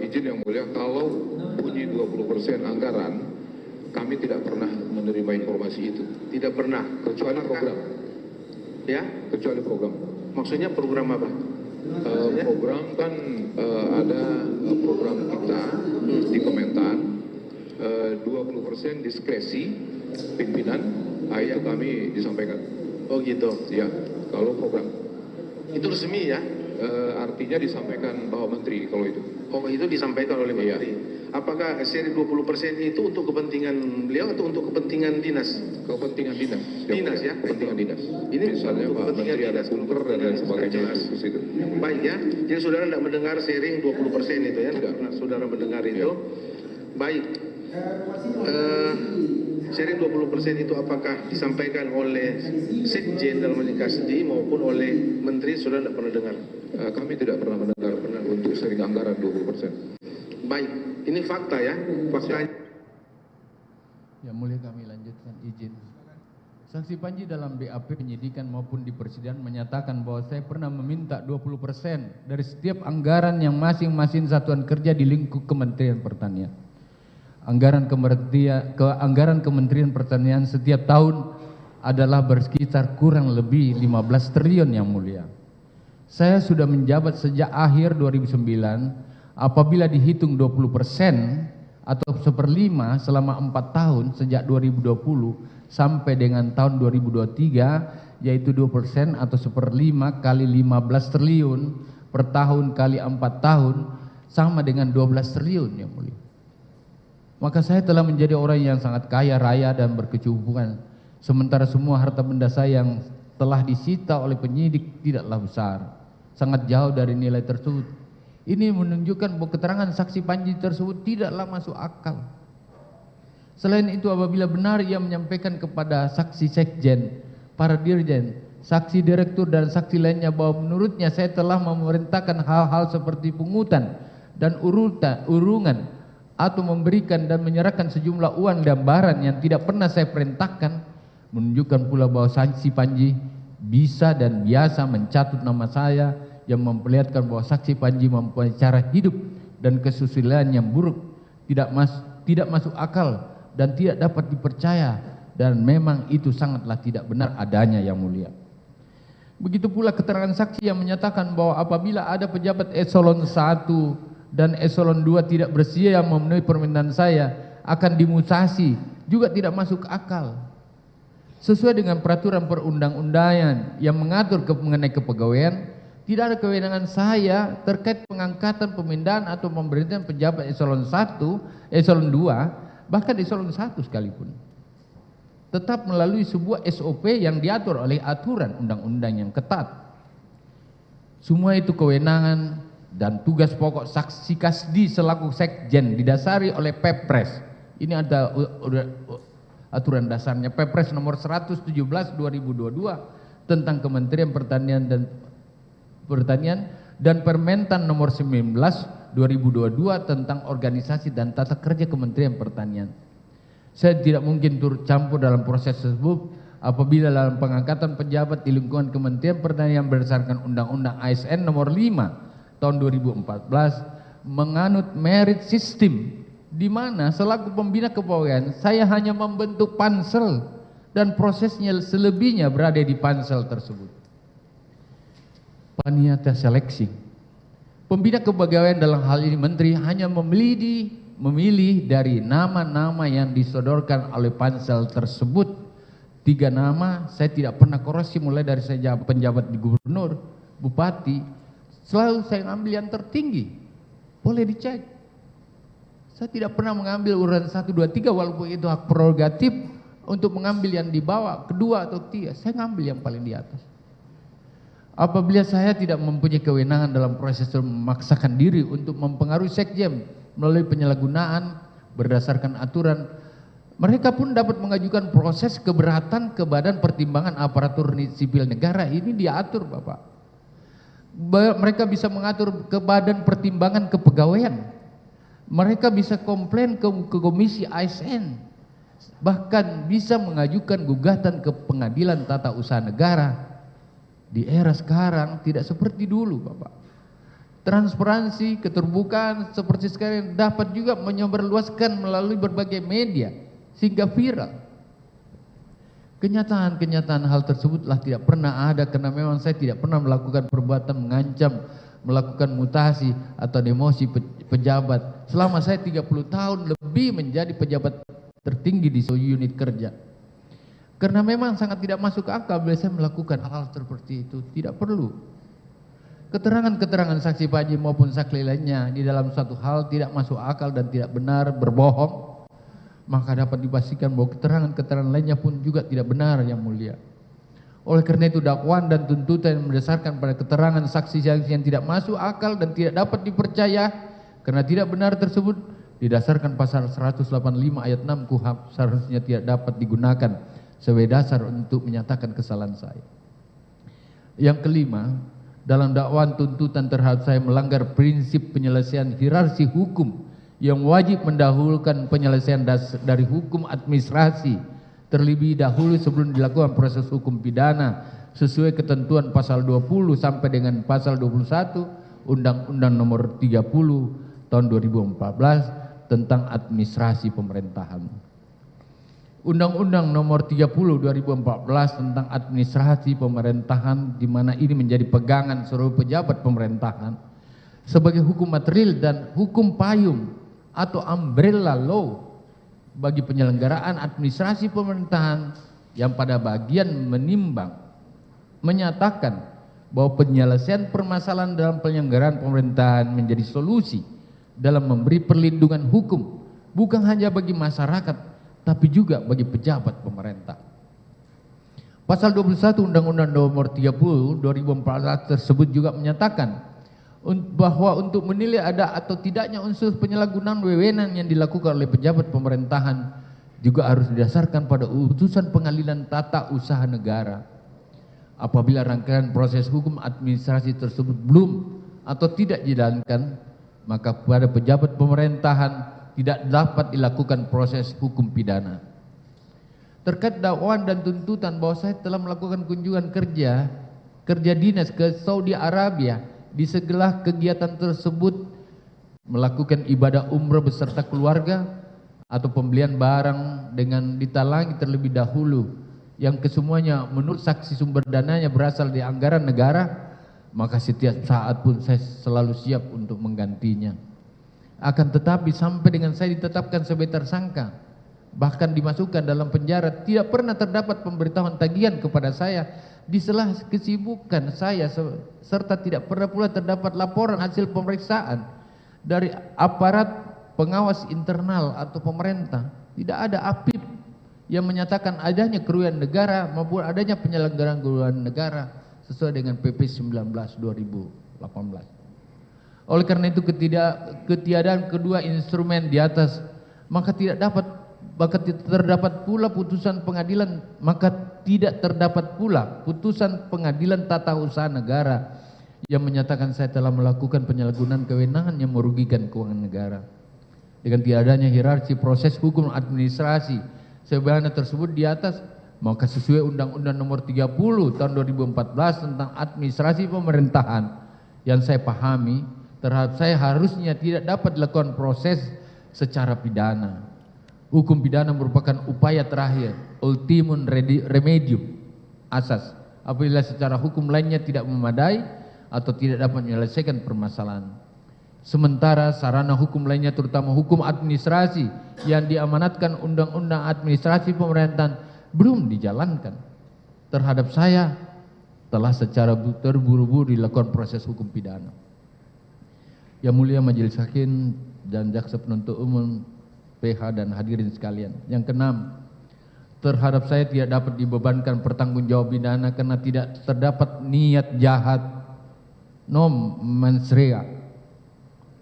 Izin yang mulia, kalau bunyi 20% anggaran, kami tidak pernah menerima informasi itu. Tidak pernah. Kecuali program. Ya? Kecuali program. Maksudnya program apa? Program kan ada program kita di Kementan, 20% diskresi pimpinan, itu kami disampaikan. Oh gitu. Ya, kalau program. Itu resmi ya? Artinya disampaikan bahwa menteri kalau itu. Oh itu disampaikan oleh menteri. Apakah seri 20% itu untuk kepentingan beliau atau untuk kepentingan dinas? Kepentingan dinas. Dinas ya? Kepentingan dinas. Ini misalnya untuk Pak kepentingan Menteri ada dinas, kunker dan lain sebagainya jelas. itu. Situ. Baik ya. Jadi saudara tidak mendengar sharing 20% itu ya? Tidak. Pernah saudara mendengar itu. Baik. Sharing 20% itu apakah disampaikan oleh Sekjen dalam Kasdi maupun oleh Menteri, saudara tidak pernah dengar? Kami tidak pernah mendengar untuk sharing anggaran 20%. Baik, ini fakta ya, fakta. Yang mulia kami lanjutkan izin. Saksi Panji dalam BAP penyidikan maupun di persidangan menyatakan bahwa saya pernah meminta 20% dari setiap anggaran yang masing-masing satuan kerja di lingkup Kementerian Pertanian. Anggaran Kementerian Pertanian setiap tahun adalah bersekitar kurang lebih 15 triliun yang mulia. Saya sudah menjabat sejak akhir 2009, apabila dihitung 20% atau 1/5 selama 4 tahun sejak 2020 sampai dengan tahun 2023, yaitu 2% atau 1/5 kali 15 triliun per tahun kali 4 tahun sama dengan 12 triliun yang mulia. Maka saya telah menjadi orang yang sangat kaya raya dan berkecukupan, sementara semua harta benda saya yang telah disita oleh penyidik tidaklah besar, sangat jauh dari nilai tersebut. Ini menunjukkan bahwa keterangan saksi Panji tersebut tidaklah masuk akal. Selain itu, apabila benar ia menyampaikan kepada saksi Sekjen, para dirjen, saksi direktur dan saksi lainnya bahwa menurutnya saya telah memerintahkan hal-hal seperti pungutan dan urungan atau memberikan dan menyerahkan sejumlah uang dan barang yang tidak pernah saya perintahkan, menunjukkan pula bahwa saksi Panji bisa dan biasa mencatut nama saya yang memperlihatkan bahwa saksi Panji mempunyai cara hidup dan kesusilaan yang buruk, tidak masuk akal dan tidak dapat dipercaya, dan memang itu sangatlah tidak benar adanya yang mulia. Begitu pula keterangan saksi yang menyatakan bahwa apabila ada pejabat eselon 1 dan eselon 2 tidak bersedia memenuhi permintaan saya akan dimutasi, juga tidak masuk akal. Sesuai dengan peraturan perundang-undangan yang mengatur mengenai kepegawaian, tidak ada kewenangan saya terkait pengangkatan, pemindahan atau pemberhentian pejabat eselon 1, eselon 2, bahkan eselon 1 sekalipun. Tetap melalui sebuah SOP yang diatur oleh aturan undang-undang yang ketat. Semua itu kewenangan dan tugas pokok Saksi Kasdi selaku sekjen didasari oleh Pepres. Ini ada aturan dasarnya, Pepres nomor 117 2022 tentang Kementerian Pertanian dan Permentan nomor 19 2022 tentang organisasi dan tata kerja Kementerian Pertanian. Saya tidak mungkin turut campur dalam proses tersebut apabila dalam pengangkatan pejabat di lingkungan Kementerian Pertanian berdasarkan Undang-Undang ASN nomor 5 tahun 2014 menganut merit system, di mana selaku pembina kepegawaian saya hanya membentuk pansel dan prosesnya selebihnya berada di pansel tersebut. Panitia seleksi. Pembina kepegawaian dalam hal ini menteri hanya memilih dari nama-nama yang disodorkan oleh pansel tersebut. 3 nama saya tidak pernah koreksi, mulai dari saya penjabat di gubernur, bupati, selalu saya ambil yang tertinggi. Boleh dicek. Saya tidak pernah mengambil urutan 1, 2, 3 walaupun itu hak prerogatif untuk mengambil yang di bawah, kedua atau tiga. Saya ngambil yang paling di atas. Apabila saya tidak mempunyai kewenangan dalam proses memaksakan diri untuk mempengaruhi sekjen melalui penyalahgunaan berdasarkan aturan, mereka pun dapat mengajukan proses keberatan ke Badan Pertimbangan Aparatur Sipil Negara. Ini diatur, Bapak. Mereka bisa mengatur ke Badan Pertimbangan Kepegawaian. Mereka bisa komplain ke Komisi ASN. Bahkan bisa mengajukan gugatan ke Pengadilan Tata Usaha Negara. Di era sekarang tidak seperti dulu, Bapak. Transparansi, keterbukaan seperti sekarang dapat juga menyebarluaskan melalui berbagai media sehingga viral. Kenyataan hal tersebutlah tidak pernah ada karena memang saya tidak pernah melakukan perbuatan mengancam, melakukan mutasi atau demosi pejabat. Selama saya 30 tahun lebih menjadi pejabat tertinggi di unit kerja. Karena memang sangat tidak masuk akal bila saya melakukan hal seperti itu. Tidak perlu. Keterangan-keterangan saksi Pak Haji maupun saksi lainnya di dalam suatu hal tidak masuk akal dan tidak benar, berbohong, maka dapat dipastikan bahwa keterangan-keterangan lainnya pun juga tidak benar, Yang Mulia. Oleh karena itu dakwaan dan tuntutan yang berdasarkan pada keterangan saksi-saksi yang tidak masuk akal dan tidak dapat dipercaya karena tidak benar tersebut didasarkan pasal 185 ayat 6 KUHP seharusnya tidak dapat digunakan sebagai dasar untuk menyatakan kesalahan saya. Yang kelima, dalam dakwaan tuntutan terhadap saya melanggar prinsip penyelesaian hierarki hukum yang wajib mendahulukan penyelesaian dari hukum administrasi terlebih dahulu sebelum dilakukan proses hukum pidana sesuai ketentuan pasal 20 sampai dengan pasal 21 Undang-Undang nomor 30 tahun 2014 tentang administrasi pemerintahan. Undang-Undang nomor 30 2014 tentang administrasi pemerintahan, di mana ini menjadi pegangan seluruh pejabat pemerintahan sebagai hukum material dan hukum payung atau umbrella law bagi penyelenggaraan administrasi pemerintahan yang pada bagian menimbang menyatakan bahwa penyelesaian permasalahan dalam penyelenggaraan pemerintahan menjadi solusi dalam memberi perlindungan hukum bukan hanya bagi masyarakat tapi juga bagi pejabat pemerintah. Pasal 21 Undang-Undang nomor 30 2014 tersebut juga menyatakan bahwa untuk menilai ada atau tidaknya unsur penyalahgunaan wewenang yang dilakukan oleh pejabat pemerintahan juga harus didasarkan pada putusan Pengadilan Tata Usaha Negara. Apabila rangkaian proses hukum administrasi tersebut belum atau tidak dijalankan, maka pada pejabat pemerintahan tidak dapat dilakukan proses hukum pidana. Terkait dakwaan dan tuntutan bahwa saya telah melakukan kunjungan kerja dinas ke Saudi Arabia, di segala kegiatan tersebut melakukan ibadah umrah beserta keluarga atau pembelian barang dengan ditalangi terlebih dahulu yang kesemuanya menurut saksi sumber dananya berasal dari anggaran negara, maka setiap saat pun saya selalu siap untuk menggantinya. Akan tetapi sampai dengan saya ditetapkan sebagai tersangka, bahkan dimasukkan dalam penjara. Tidak pernah terdapat pemberitahuan tagihan kepada saya di sela kesibukan saya, serta tidak pernah pula terdapat laporan hasil pemeriksaan dari aparat pengawas internal atau pemerintah. Tidak ada APIP yang menyatakan adanya kerugian negara maupun adanya penyelenggaraan kerugian negara sesuai dengan PP 19/2018. Oleh karena itu ketiadaan kedua instrumen di atas, maka tidak terdapat pula putusan pengadilan, tata usaha negara yang menyatakan saya telah melakukan penyalahgunaan kewenangan yang merugikan keuangan negara. Dengan tiadanya hierarki proses hukum administrasi sebagaimana tersebut di atas, maka sesuai Undang-Undang Nomor 30 Tahun 2014 tentang administrasi pemerintahan yang saya pahami, terhadap saya harusnya tidak dapat dilakukan proses secara pidana. Hukum pidana merupakan upaya terakhir, ultimum remedium, asas, apabila secara hukum lainnya tidak memadai atau tidak dapat menyelesaikan permasalahan. Sementara sarana hukum lainnya terutama hukum administrasi yang diamanatkan Undang-Undang Administrasi Pemerintahan belum dijalankan. Terhadap saya telah secara terburu-buru dilakukan proses hukum pidana. Yang mulia Majelis Hakim dan Jaksa Penuntut Umum, PH dan hadirin sekalian. Yang keenam, terhadap saya tidak dapat dibebankan pertanggungjawab pidana karena tidak terdapat niat jahat non mens rea.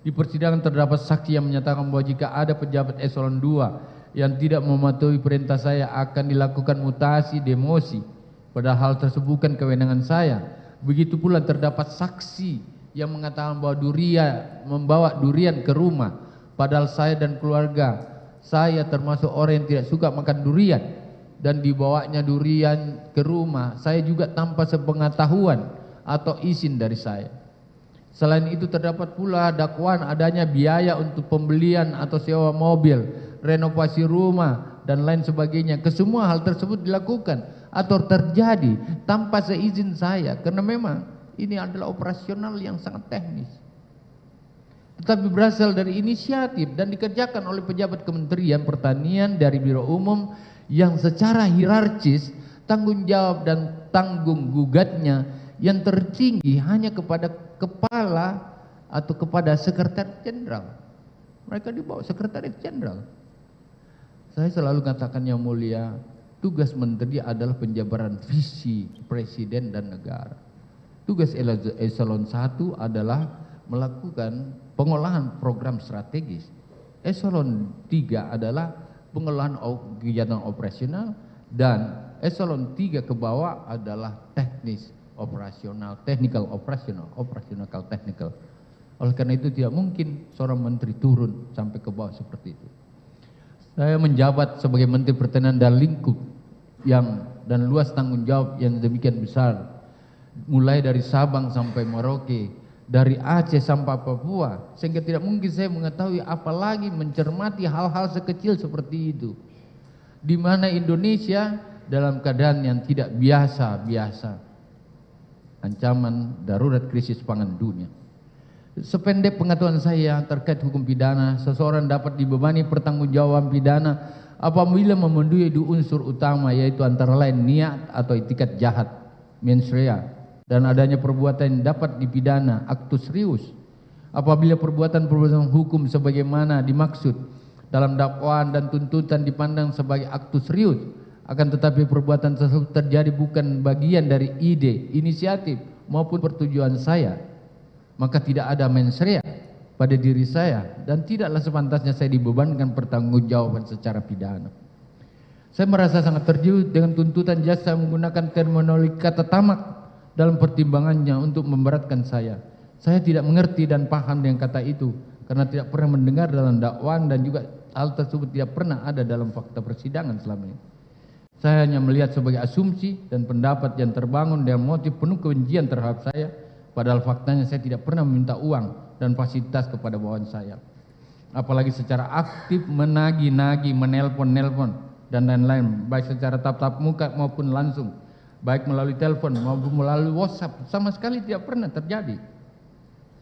Di persidangan terdapat saksi yang menyatakan bahwa jika ada pejabat eselon 2 yang tidak mematuhi perintah saya akan dilakukan mutasi demosi, padahal tersebut bukan kewenangan saya. Begitu pula terdapat saksi yang mengatakan bahwa membawa durian ke rumah, padahal saya dan keluarga saya termasuk orang yang tidak suka makan durian, dan dibawanya durian ke rumah saya juga tanpa sepengetahuan atau izin dari saya. Selain itu terdapat pula dakwaan adanya biaya untuk pembelian atau sewa mobil, renovasi rumah dan lain sebagainya. Kesemua hal tersebut dilakukan atau terjadi tanpa seizin saya, karena memang ini adalah operasional yang sangat teknis, tetapi berasal dari inisiatif dan dikerjakan oleh pejabat Kementerian Pertanian dari Biro Umum yang secara hierarkis tanggung jawab dan tanggung gugatnya yang tertinggi hanya kepada kepala atau kepada sekretaris jenderal. Mereka di bawah sekretaris jenderal. Saya selalu katakan yang mulia, tugas menteri adalah penjabaran visi presiden dan negara. Tugas eselon 1 adalah melakukan pengolahan program strategis. Eselon 3 adalah pengolahan kegiatan operasional, dan eselon 3 ke bawah adalah teknis operasional, technical operasional, operasional technical. Oleh karena itu tidak mungkin seorang menteri turun sampai ke bawah seperti itu. Saya menjabat sebagai Menteri Pertanian dan lingkup dan luas tanggung jawab yang demikian besar, mulai dari Sabang sampai Merauke, dari Aceh sampai Papua, sehingga tidak mungkin saya mengetahui apalagi mencermati hal-hal sekecil seperti itu, di mana Indonesia dalam keadaan yang tidak biasa-biasa, ancaman darurat krisis pangan dunia. Sependek pengetahuan saya terkait hukum pidana, seseorang dapat dibebani pertanggungjawaban pidana apabila memenuhi dua unsur utama, yaitu antara lain niat atau itikat jahat, mens rea, dan adanya perbuatan yang dapat dipidana, actus reus. Apabila perbuatan hukum sebagaimana dimaksud dalam dakwaan dan tuntutan dipandang sebagai actus reus, akan tetapi perbuatan tersebut terjadi bukan bagian dari ide, inisiatif maupun pertujuan saya, maka tidak ada mens rea pada diri saya, dan tidaklah sepantasnya saya dibebankan pertanggungjawaban secara pidana. Saya merasa sangat terkejut dengan tuntutan jaksa menggunakan terminologi kata tamak dalam pertimbangannya untuk memberatkan saya. Saya tidak mengerti dan paham dengan kata itu karena tidak pernah mendengar dalam dakwaan, dan juga hal tersebut tidak pernah ada dalam fakta persidangan selama ini. Saya hanya melihat sebagai asumsi dan pendapat yang terbangun dengan motif penuh kebencian terhadap saya, padahal faktanya saya tidak pernah meminta uang dan fasilitas kepada bawahan saya, apalagi secara aktif menagih-nagih, menelpon-nelpon dan lain-lain, baik secara tatap muka maupun langsung, baik melalui telepon maupun melalui WhatsApp, sama sekali tidak pernah terjadi.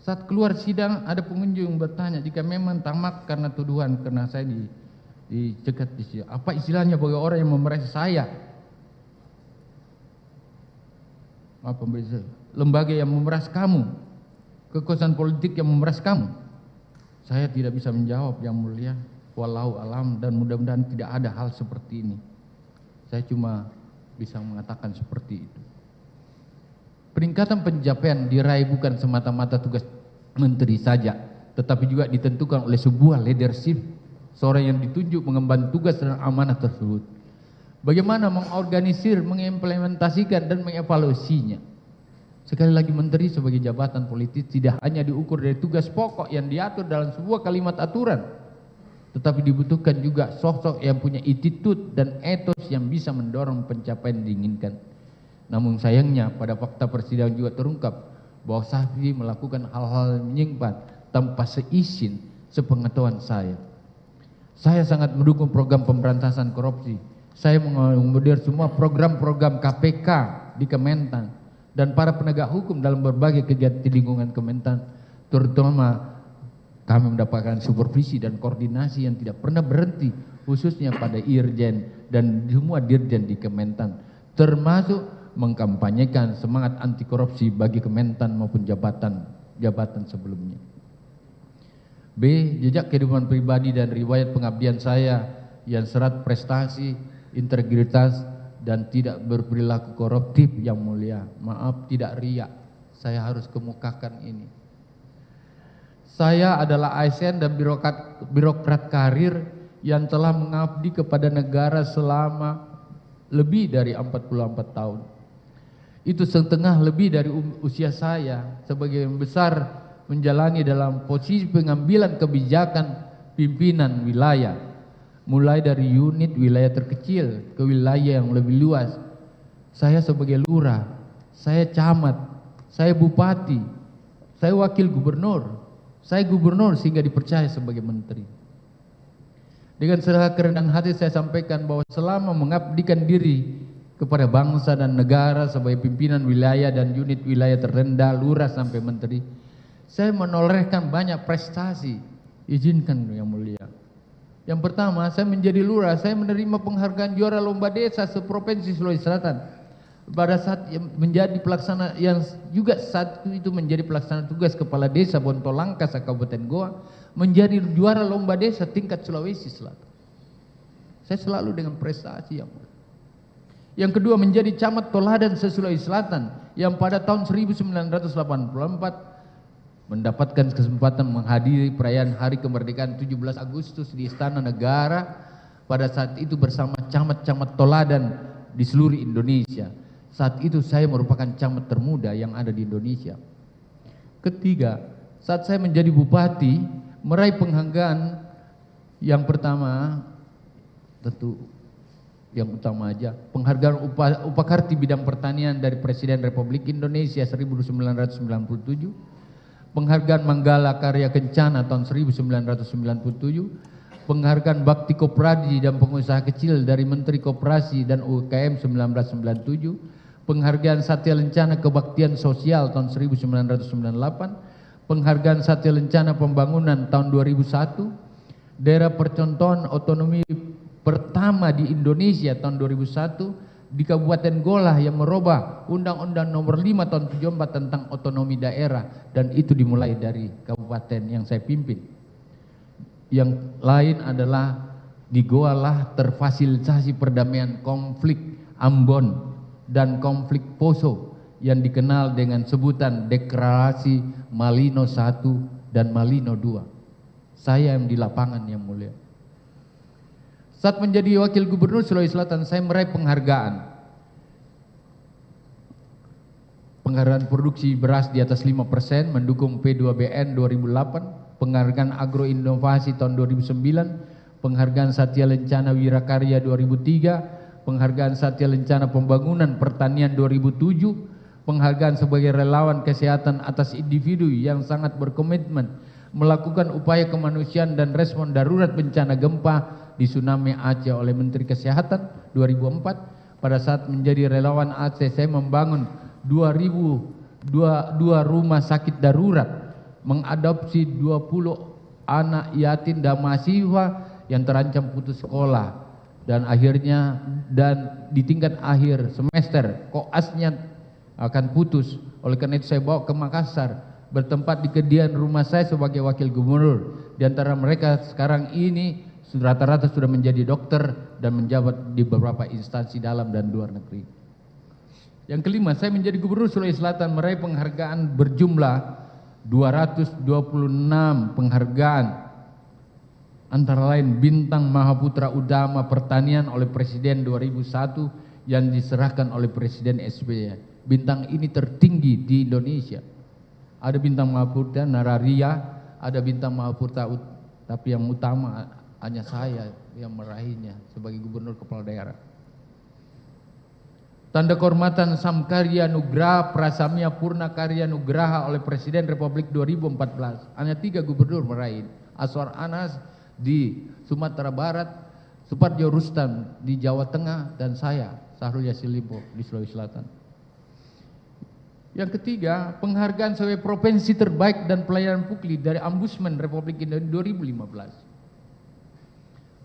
Saat keluar sidang ada pengunjung bertanya jika memang tamak karena tuduhan karena saya dicegat di sini. Apa istilahnya bagi orang yang memeras saya? Apa lembaga yang memeras kamu, kekuasaan politik yang memeras kamu? Saya tidak bisa menjawab, Yang Mulia. Wallahu alam, dan mudah-mudahan tidak ada hal seperti ini. Saya cuma bisa mengatakan seperti itu. Peningkatan pencapaian diraih bukan semata-mata tugas menteri saja, tetapi juga ditentukan oleh sebuah leadership, seorang yang ditunjuk mengemban tugas dan amanah tersebut. Bagaimana mengorganisir, mengimplementasikan, dan mengevaluasinya. Sekali lagi, menteri sebagai jabatan politik tidak hanya diukur dari tugas pokok yang diatur dalam sebuah kalimat aturan, tetapi dibutuhkan juga sosok yang punya attitude dan etos yang bisa mendorong pencapaian diinginkan. Namun sayangnya pada fakta persidangan juga terungkap bahwa Safi melakukan hal-hal yang menyimpang tanpa seizin sepengetahuan saya. Saya sangat mendukung program pemberantasan korupsi. Saya mengakomodir semua program-program KPK di Kementan dan para penegak hukum dalam berbagai kegiatan di lingkungan Kementan, terutama kami mendapatkan supervisi dan koordinasi yang tidak pernah berhenti, khususnya pada Irjen dan semua Dirjen di Kementan, termasuk mengkampanyekan semangat anti korupsi bagi Kementan maupun jabatan sebelumnya. B. Jejak kehidupan pribadi dan riwayat pengabdian saya yang syarat prestasi, integritas, dan tidak berperilaku koruptif, Yang Mulia. Maaf, tidak riak, saya harus kemukakan ini. Saya adalah ASN dan birokrat karir yang telah mengabdi kepada negara selama lebih dari 44 tahun. Itu setengah lebih dari usia saya. Sebagian besar menjalani dalam posisi pengambilan kebijakan pimpinan wilayah, mulai dari unit wilayah terkecil ke wilayah yang lebih luas. Saya sebagai lurah, saya camat, saya bupati, saya wakil gubernur, saya gubernur sehingga dipercaya sebagai menteri. Dengan segala kerendahan hati saya sampaikan bahwa selama mengabdikan diri kepada bangsa dan negara sebagai pimpinan wilayah dan unit wilayah terendah, lurah sampai menteri, saya menorehkan banyak prestasi. Izinkan Yang Mulia. Yang pertama, saya menjadi lurah, saya menerima penghargaan juara lomba desa seprovinsi Sulawesi Selatan. Pada saat menjadi pelaksana yang juga saat itu menjadi pelaksana tugas kepala desa Bontolangka Kabupaten Goa, menjadi juara lomba desa tingkat Sulawesi Selatan. Saya selalu dengan prestasi yang mulia. Yang kedua, menjadi camat toladan se-Sulawesi Selatan yang pada tahun 1984 mendapatkan kesempatan menghadiri perayaan Hari Kemerdekaan 17 Agustus di Istana Negara pada saat itu bersama camat-camat toladan di seluruh Indonesia. Saat itu saya merupakan camat termuda yang ada di Indonesia. Ketiga, saat saya menjadi bupati, meraih penghargaan yang pertama, tentu yang utama aja, penghargaan Upakarti bidang pertanian dari Presiden Republik Indonesia 1997, penghargaan Manggala Karya Kencana tahun 1997, penghargaan Bakti Koperasi dan Pengusaha Kecil dari Menteri Koperasi dan UKM 1997, penghargaan Satya Lencana Kebaktian Sosial tahun 1998, penghargaan Satya Lencana Pembangunan tahun 2001, daerah percontohan otonomi pertama di Indonesia tahun 2001, di Kabupaten Gola yang merubah Undang-Undang Nomor 5 tahun 74 tentang otonomi daerah, dan itu dimulai dari kabupaten yang saya pimpin. Yang lain adalah di Goa lah terfasilitasi perdamaian konflik Ambon dan konflik Poso yang dikenal dengan sebutan Deklarasi Malino I dan Malino II. Saya yang di lapangan, Yang Mulia. Saat menjadi wakil gubernur Sulawesi Selatan, saya meraih penghargaan produksi beras di atas 5%, mendukung P2BN 2008, penghargaan agroinovasi tahun 2009, penghargaan Satya Lencana Wirakarya 2003, penghargaan Satya Lencana Pembangunan Pertanian 2007, penghargaan sebagai relawan kesehatan atas individu yang sangat berkomitmen melakukan upaya kemanusiaan dan respon darurat bencana gempa di tsunami Aceh oleh Menteri Kesehatan 2004. Pada saat menjadi relawan Aceh, saya membangun 2 rumah sakit darurat, mengadopsi 20 anak yatim dan mahasiswa yang terancam putus sekolah dan di tingkat akhir semester koasnya akan putus. Oleh karena itu saya bawa ke Makassar, bertempat di kediaman rumah saya sebagai wakil gubernur. Di antara mereka sekarang ini rata-rata sudah menjadi dokter dan menjabat di beberapa instansi dalam dan luar negeri. Yang kelima, saya menjadi gubernur Sulawesi Selatan meraih penghargaan berjumlah 226 penghargaan, antara lain Bintang Mahaputra Utama Pertanian oleh Presiden 2001 yang diserahkan oleh Presiden SBY. Bintang ini tertinggi di Indonesia. Ada Bintang Mahaputra Nararia, ada Bintang Mahaputra, tapi yang utama hanya saya yang meraihnya sebagai gubernur kepala daerah. Tanda kehormatan Samkarya Nugraha Prasamya Purna Karya Nugraha oleh Presiden Republik 2014. Hanya 3 gubernur meraih. Aswar Anas di Sumatera Barat, Suparjo Rustam di Jawa Tengah, dan saya Syahrul Yassin Limpo di Sulawesi Selatan. Yang ketiga, penghargaan sebagai provinsi terbaik dan pelayanan publik dari Ombudsman Republik Indonesia 2015.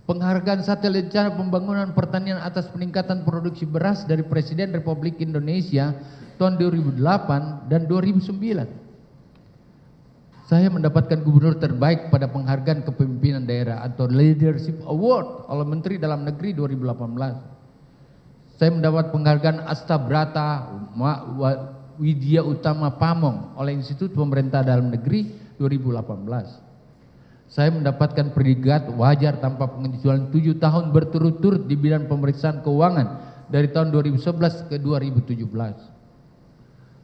Penghargaan satelit rencana pembangunan pertanian atas peningkatan produksi beras dari Presiden Republik Indonesia tahun 2008 dan 2009. Saya mendapatkan gubernur terbaik pada penghargaan kepemimpinan daerah atau Leadership Award oleh Menteri Dalam Negeri 2018. Saya mendapat penghargaan Astabrata Widya Utama Pamong oleh Institut Pemerintah Dalam Negeri 2018. Saya mendapatkan predikat wajar tanpa pengecualian 7 tahun berturut-turut di bidang pemeriksaan keuangan dari tahun 2011 ke 2017.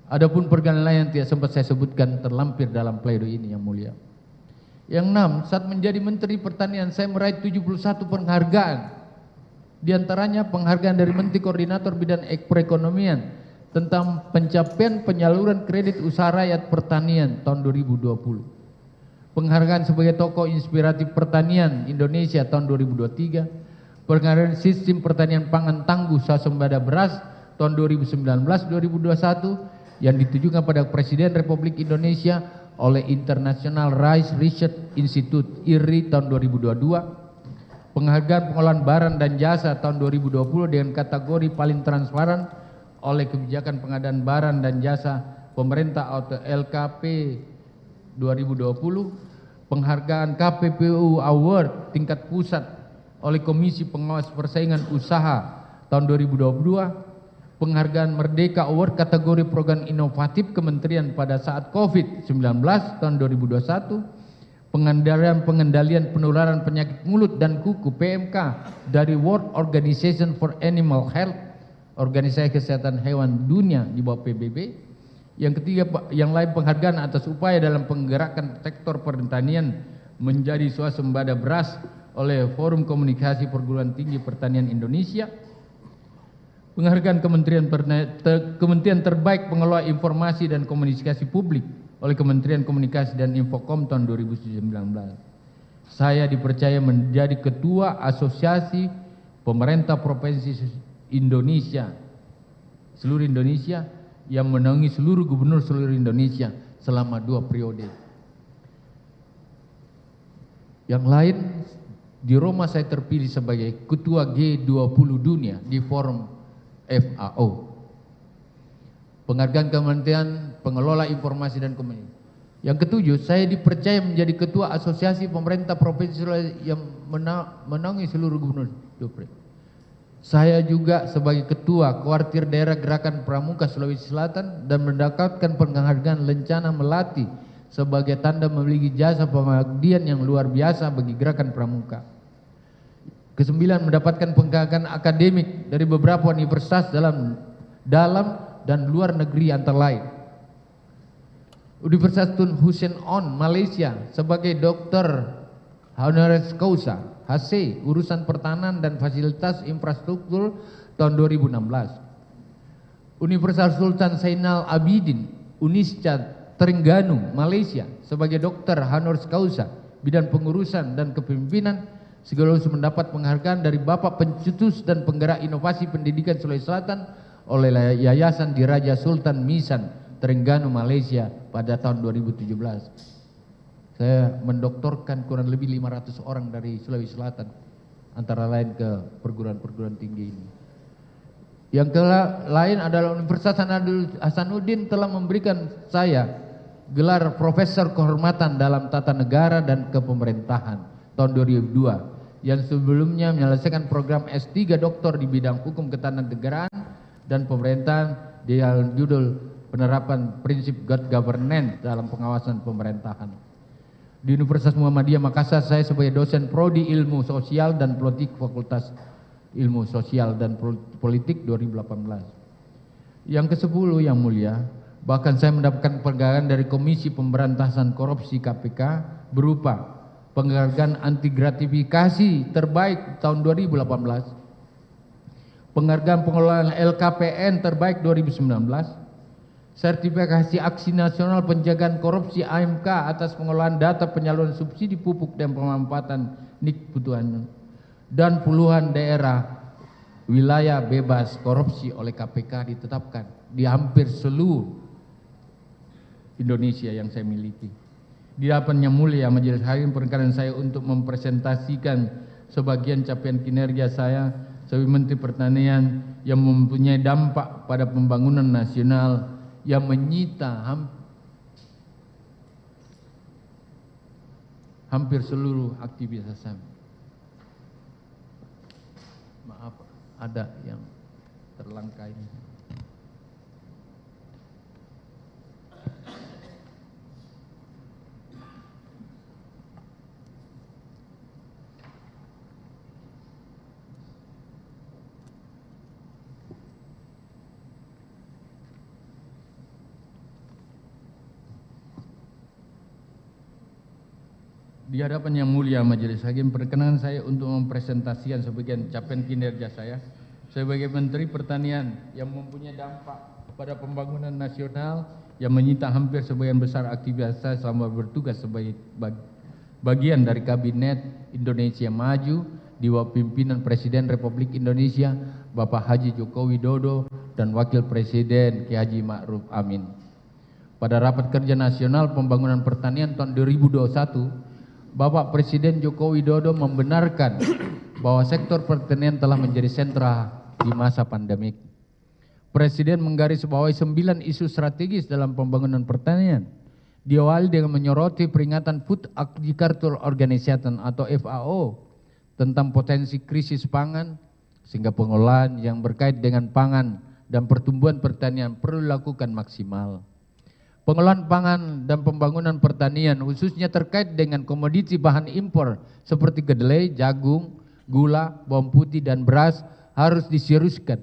Adapun pergaulan lain yang tidak sempat saya sebutkan terlampir dalam pledoi ini, yang mulia. Yang 6, saat menjadi Menteri Pertanian saya meraih 71 penghargaan. Di antaranya penghargaan dari Menteri Koordinator Bidang Perekonomian tentang pencapaian penyaluran kredit usaha rakyat pertanian tahun 2020. Penghargaan sebagai tokoh inspiratif pertanian Indonesia tahun 2023, penghargaan sistem pertanian pangan tangguh swasembada beras tahun 2019-2021 yang ditujukan pada Presiden Republik Indonesia oleh International Rice Research Institute IRI tahun 2022, penghargaan pengolahan barang dan jasa tahun 2020 dengan kategori paling transparan oleh Kebijakan Pengadaan Barang dan Jasa Pemerintah atau LKP 2020, penghargaan KPPU Award tingkat pusat oleh Komisi Pengawas Persaingan Usaha tahun 2022, penghargaan Merdeka Award kategori program inovatif Kementerian pada saat COVID-19 tahun 2021, pengendalian penularan penyakit mulut dan kuku PMK dari World Organization for Animal Health, Organisasi Kesehatan Hewan Dunia di bawah PBB. Yang ketiga, yang lain penghargaan atas upaya dalam penggerakan sektor pertanian menjadi swasembada beras oleh Forum Komunikasi Perguruan Tinggi Pertanian Indonesia. Penghargaan Kementerian Terbaik Pengelola Informasi dan Komunikasi Publik oleh Kementerian Komunikasi dan Infocom tahun 2019. Saya dipercaya menjadi Ketua Asosiasi Pemerintah Provinsi Indonesia, seluruh Indonesia, yang menaungi seluruh gubernur seluruh Indonesia selama 2 periode. Yang lain, di Roma saya terpilih sebagai Ketua G20 Dunia di Forum FAO. Penghargaan Kementerian Pengelola Informasi dan Komunikasi. Yang ketujuh, saya dipercaya menjadi Ketua Asosiasi Pemerintah Provinsi yang menaungi seluruh gubernur. Saya juga sebagai Ketua Kuartir Daerah Gerakan Pramuka Sulawesi Selatan dan mendapatkan penghargaan Lencana Melati sebagai tanda memiliki jasa pengabdian yang luar biasa bagi Gerakan Pramuka. Kesembilan, mendapatkan penghargaan akademik dari beberapa universitas dalam dan luar negeri antara lain. Universitas Tun Hussein On Malaysia sebagai Doktor Honoris Causa HC Urusan Pertahanan dan Fasilitas Infrastruktur tahun 2016. Universitas Sultan Zainal Abidin Unisca Terengganu Malaysia sebagai Doktor Honoris Causa Bidang Pengurusan dan Kepemimpinan sekaligus mendapat penghargaan dari Bapak Pencetus dan Penggerak Inovasi Pendidikan Sulawesi Selatan oleh Yayasan Diraja Sultan Misan Terengganu Malaysia pada tahun 2017. Saya mendoktorkan kurang lebih 500 orang dari Sulawesi Selatan, antara lain ke perguruan-perguruan tinggi ini. Yang lain adalah Universitas Hasanuddin telah memberikan saya gelar Profesor Kehormatan dalam Tata Negara dan Kepemerintahan tahun 2002, yang sebelumnya menyelesaikan program S3 Doktor di bidang Hukum Ketatanegaraan dan Pemerintahan dengan judul Penerapan Prinsip Good Governance dalam Pengawasan Pemerintahan. Di Universitas Muhammadiyah Makassar saya sebagai dosen Prodi Ilmu Sosial dan Politik Fakultas Ilmu Sosial dan Politik 2018. Yang ke-10 yang mulia, bahkan saya mendapatkan penghargaan dari Komisi Pemberantasan Korupsi KPK berupa penghargaan anti gratifikasi terbaik tahun 2018, penghargaan pengelolaan LKPN terbaik 2019, sertifikasi Aksi Nasional Pencegahan Korupsi AMK atas pengelolaan data penyaluran subsidi pupuk dan pemanfaatan NIK Butuhan, dan puluhan daerah wilayah bebas korupsi oleh KPK ditetapkan di hampir seluruh Indonesia yang saya miliki. Di hadapan Yang Mulia Majelis Hakim, perkenan saya untuk mempresentasikan sebagian capaian kinerja saya sebagai Menteri Pertanian yang mempunyai dampak pada pembangunan nasional yang menyita hampir seluruh aktivitas saya. Maaf, ada yang terlangkai. Di hadapan Yang Mulia Majelis Hakim, perkenan saya untuk mempresentasikan sebagian capaian kinerja saya sebagai Menteri Pertanian yang mempunyai dampak pada pembangunan nasional yang menyita hampir sebagian besar aktivitas saya selama bertugas sebagai bagian dari Kabinet Indonesia Maju di bawah pimpinan Presiden Republik Indonesia Bapak Haji Joko Widodo dan Wakil Presiden Ki Haji Ma'ruf Amin. Pada rapat kerja nasional pembangunan pertanian tahun 2021, Bapak Presiden Joko Widodo membenarkan bahwa sektor pertanian telah menjadi sentra di masa pandemik. Presiden menggarisbawahi 9 isu strategis dalam pembangunan pertanian. Diawali dengan menyoroti peringatan Food Agriculture Organization atau FAO tentang potensi krisis pangan, sehingga pengelolaan yang berkait dengan pangan dan pertumbuhan pertanian perlu dilakukan maksimal. Pengelolaan pangan dan pembangunan pertanian khususnya terkait dengan komoditi bahan impor seperti kedelai, jagung, gula, bawang putih dan beras harus diseriuskan.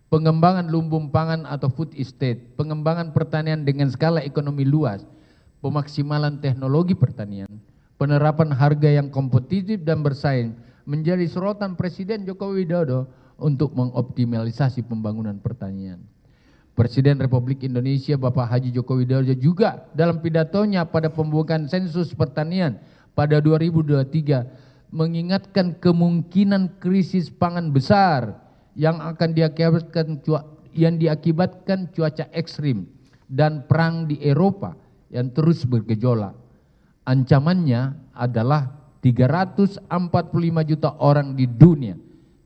Pengembangan lumbung pangan atau food estate, pengembangan pertanian dengan skala ekonomi luas, pemaksimalan teknologi pertanian, penerapan harga yang kompetitif dan bersaing menjadi sorotan Presiden Joko Widodo untuk mengoptimalisasi pembangunan pertanian. Presiden Republik Indonesia Bapak Haji Joko Widodo juga dalam pidatonya pada pembukaan sensus pertanian pada 2023 mengingatkan kemungkinan krisis pangan besar yang akan diakibatkan cuaca ekstrim dan perang di Eropa yang terus bergejolak. Ancamannya adalah 345 juta orang di dunia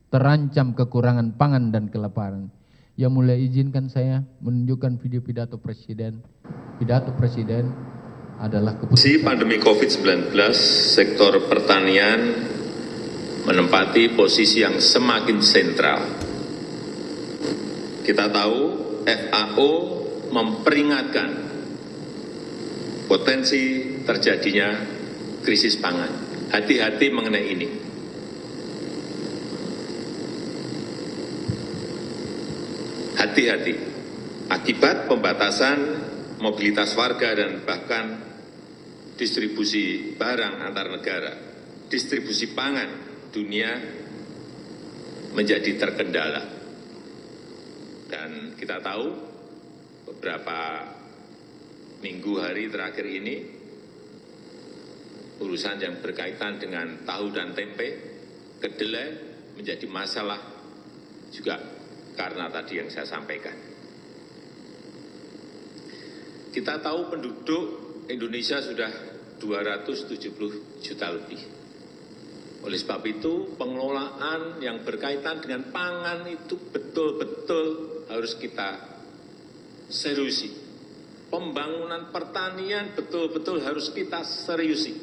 terancam kekurangan pangan dan kelaparan. Yang Mulia izinkan saya menunjukkan video pidato Presiden. Pidato Presiden adalah keputusan. Pandemi COVID-19, sektor pertanian menempati posisi yang semakin sentral. Kita tahu FAO memperingatkan potensi terjadinya krisis pangan. Hati-hati mengenai ini. Hati-hati, akibat pembatasan mobilitas warga dan bahkan distribusi barang antar negara, distribusi pangan dunia menjadi terkendala. Dan kita tahu beberapa minggu hari terakhir ini, urusan yang berkaitan dengan tahu dan tempe, kedelai menjadi masalah juga. Karena tadi yang saya sampaikan. Kita tahu penduduk Indonesia sudah 270 juta lebih. Oleh sebab itu, pengelolaan yang berkaitan dengan pangan itu betul-betul harus kita seriusi. Pembangunan pertanian betul-betul harus kita seriusi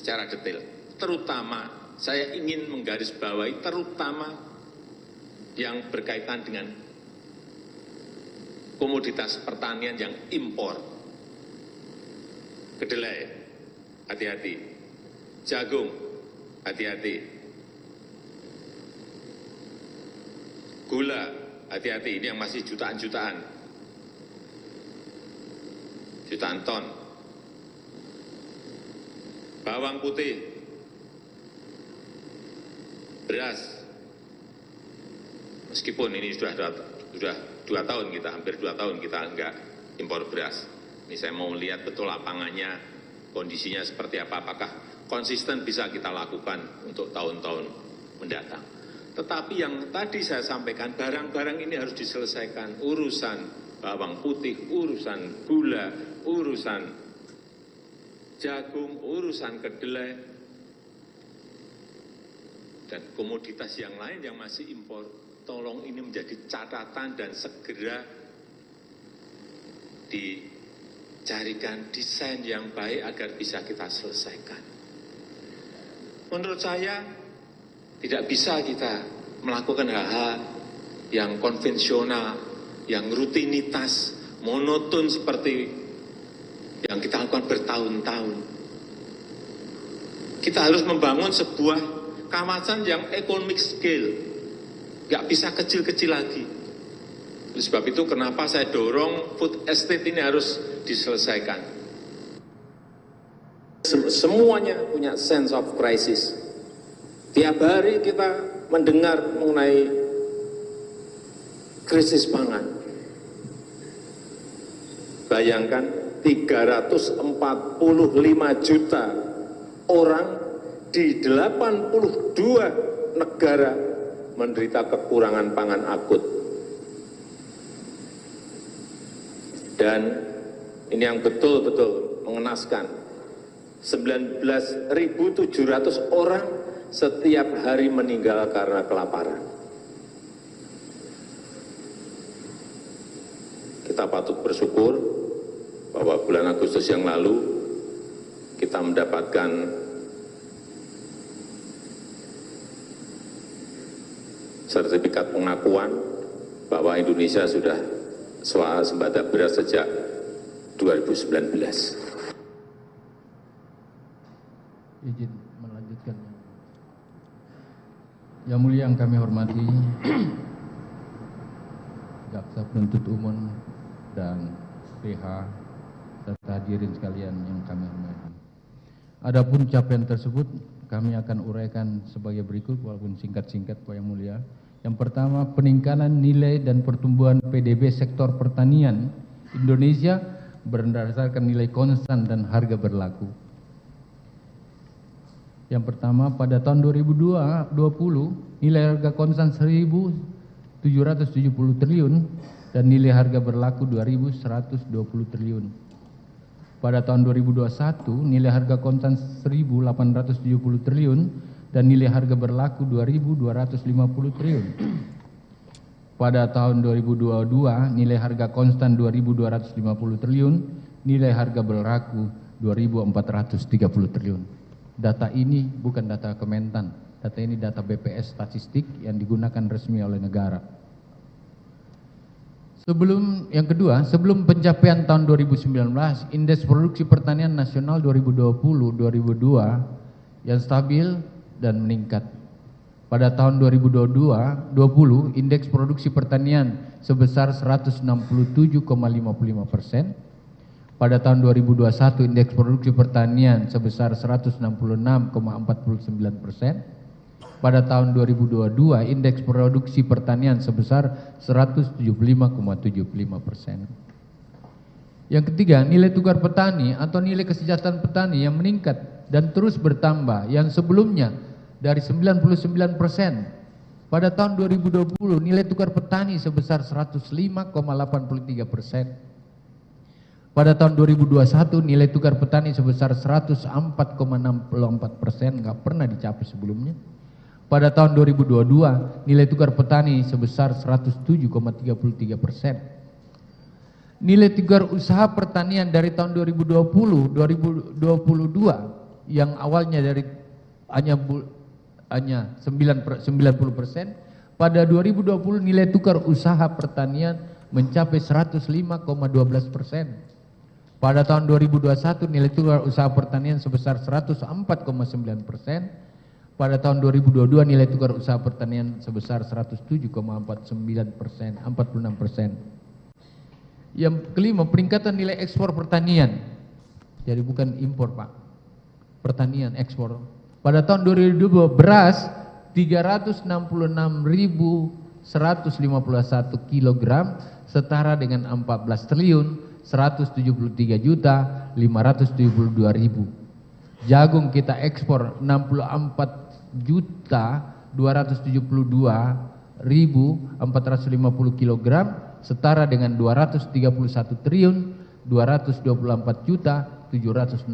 secara detail. Terutama, saya ingin menggarisbawahi terutama yang berkaitan dengan komoditas pertanian yang impor. Kedelai, hati-hati. Jagung, hati-hati. Gula, hati-hati. Ini yang masih jutaan-jutaan. Jutaan ton. Bawang putih. Beras. Meskipun ini sudah 2 tahun kita, hampir 2 tahun kita enggak impor beras. Ini saya mau lihat betul lapangannya, kondisinya seperti apa, apakah konsisten bisa kita lakukan untuk tahun-tahun mendatang. Tetapi yang tadi saya sampaikan, barang-barang ini harus diselesaikan. Urusan bawang putih, urusan gula, urusan jagung, urusan kedelai, dan komoditas yang lain yang masih impor. Tolong ini menjadi catatan dan segera dicarikan desain yang baik agar bisa kita selesaikan. Menurut saya, tidak bisa kita melakukan hal-hal yang konvensional, yang rutinitas, monoton seperti yang kita lakukan bertahun-tahun. Kita harus membangun sebuah kawasan yang economic scale, nggak bisa kecil-kecil lagi. Oleh sebab itu kenapa saya dorong food estate ini harus diselesaikan. Semuanya punya sense of crisis. Tiap hari kita mendengar mengenai krisis pangan. Bayangkan 345 juta orang di 82 negara menderita kekurangan pangan akut. Dan ini yang betul-betul mengenaskan, 19.700 orang setiap hari meninggal karena kelaparan. Kita patut bersyukur bahwa bulan Agustus yang lalu kita mendapatkan sertifikat pengakuan bahwa Indonesia sudah swasembada beras sejak 2019. Izin melanjutkan. Yang mulia yang kami hormati, Jaksa Penuntut Umum dan PH serta hadirin sekalian yang kami hormati. Adapun capaian tersebut kami akan uraikan sebagai berikut walaupun singkat-singkat Pak Yang Mulia. Yang pertama, peningkatan nilai dan pertumbuhan PDB sektor pertanian Indonesia berdasarkan nilai konstan dan harga berlaku. Yang pertama, pada tahun 2020 nilai harga konstan 1.770 triliun dan nilai harga berlaku 2.120 triliun. Pada tahun 2021 nilai harga konstan 1.870 triliun dan nilai harga berlaku 2.250 triliun. Pada tahun 2022 nilai harga konstan 2.250 triliun, nilai harga berlaku 2.430 triliun. Data ini bukan data Kementan, data ini data BPS statistik yang digunakan resmi oleh negara. Yang kedua, sebelum pencapaian tahun 2019, indeks produksi pertanian nasional 2020-2022 yang stabil dan meningkat. Pada tahun 2020, indeks produksi pertanian sebesar 167,55%. Pada tahun 2021, indeks produksi pertanian sebesar 166,49%. Pada tahun 2022, indeks produksi pertanian sebesar 175,75%. Yang ketiga, nilai tukar petani atau nilai kesejahteraan petani yang meningkat dan terus bertambah, yang sebelumnya dari 99%. Pada tahun 2020, nilai tukar petani sebesar 105,83%. Pada tahun 2021 nilai tukar petani sebesar 104,64%, nggak pernah dicapai sebelumnya. Pada tahun 2022 nilai tukar petani sebesar 107,33%. Nilai tukar usaha pertanian dari tahun 2020-2022 yang awalnya dari hanya 90%, pada 2020 nilai tukar usaha pertanian mencapai 105,12%. Pada tahun 2021 nilai tukar usaha pertanian sebesar 104,9%. Pada tahun 2022 nilai tukar usaha pertanian sebesar 107,49%, 46%. Yang kelima, peningkatan nilai ekspor pertanian. Jadi bukan impor, Pak. Pertanian ekspor. Pada tahun 2022 beras 366.151 kg setara dengan 14 triliun 173 juta 572.000. Jagung kita ekspor 64 juta 272.450 kg setara dengan 231 triliun 224 juta 760.000.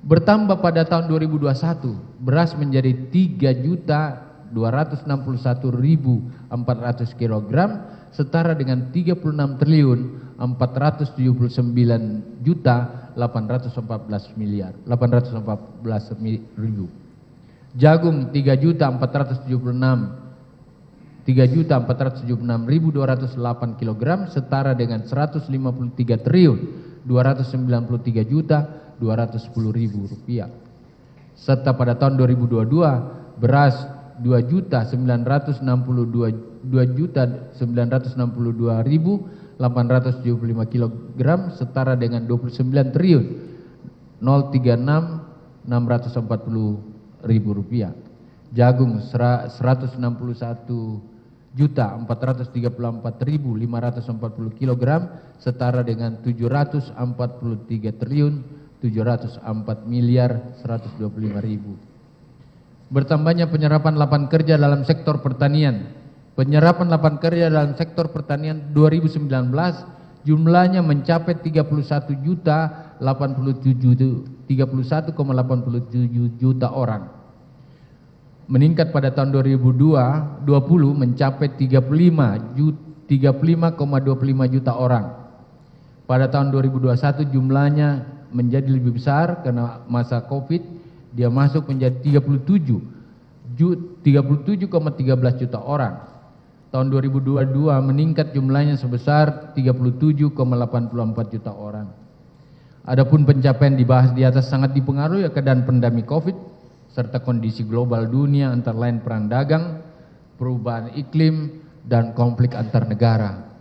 Bertambah pada tahun 2021 beras menjadi 3.261.400 kg setara dengan 36 triliun 479 juta 814.000. Jagung 3.476.208 kg setara dengan 153 triliun 293 juta 210.000 rupiah. Serta pada tahun 2022 beras 2.962.875 kg setara dengan 29 triliun 036.640.000 rupiah. Jagung 161.434.540 kg setara dengan 743 triliun 704.125.000. Bertambahnya penyerapan lapangan kerja dalam sektor pertanian. Penyerapan lapangan kerja dalam sektor pertanian 2019 jumlahnya mencapai 31,87 juta orang. Meningkat pada tahun 2020 mencapai 35,25 juta orang. Pada tahun 2021 jumlahnya menjadi lebih besar karena masa Covid, dia masuk menjadi 37,13 juta orang. Tahun 2022 meningkat jumlahnya sebesar 37,84 juta orang. Adapun pencapaian dibahas di atas sangat dipengaruhi keadaan pandemi Covid serta kondisi global dunia antara lain perang dagang, perubahan iklim dan konflik antar negara.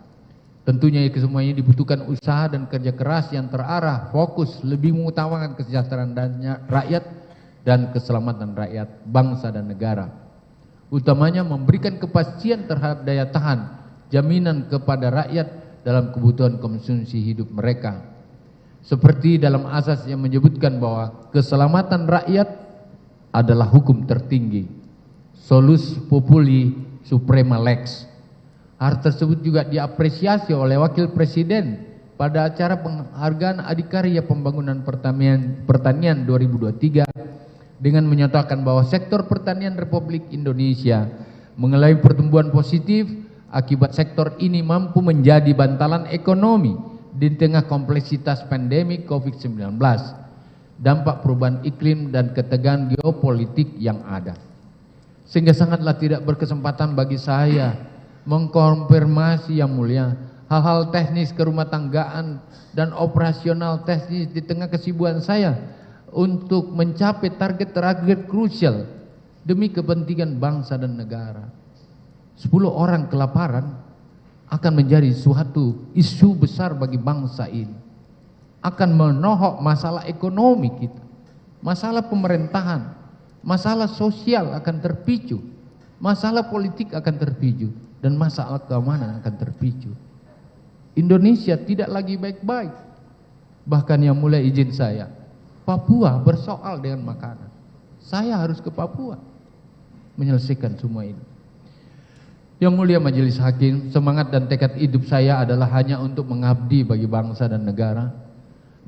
Tentunya semuanya dibutuhkan usaha dan kerja keras yang terarah, fokus, lebih mengutamakan kesejahteraan rakyat dan keselamatan rakyat, bangsa dan negara. Utamanya memberikan kepastian terhadap daya tahan, jaminan kepada rakyat dalam kebutuhan konsumsi hidup mereka. Seperti dalam asas yang menyebutkan bahwa keselamatan rakyat adalah hukum tertinggi. Solus populi suprema lex. Hal tersebut juga diapresiasi oleh Wakil Presiden pada acara penghargaan Adikarya Pembangunan Pertanian 2023 dengan menyatakan bahwa sektor pertanian Republik Indonesia mengalami pertumbuhan positif akibat sektor ini mampu menjadi bantalan ekonomi di tengah kompleksitas pandemi COVID-19, dampak perubahan iklim dan ketegangan geopolitik yang ada. Sehingga sangatlah tidak berkesempatan bagi saya mengkonfirmasi yang mulia hal-hal teknis kerumah tanggaan dan operasional teknis di tengah kesibukan saya untuk mencapai target-target krusial demi kepentingan bangsa dan negara. 10 orang kelaparan akan menjadi suatu isu besar bagi bangsa ini, akan menohok masalah ekonomi kita, masalah pemerintahan, masalah sosial akan terpicu, masalah politik akan terpicu, dan masalah keamanan akan terpicu. Indonesia tidak lagi baik-baik. Bahkan yang mulai izin saya, Papua bersoal dengan makanan. Saya harus ke Papua menyelesaikan semua ini. Yang mulia majelis hakim, semangat dan tekad hidup saya adalah hanya untuk mengabdi bagi bangsa dan negara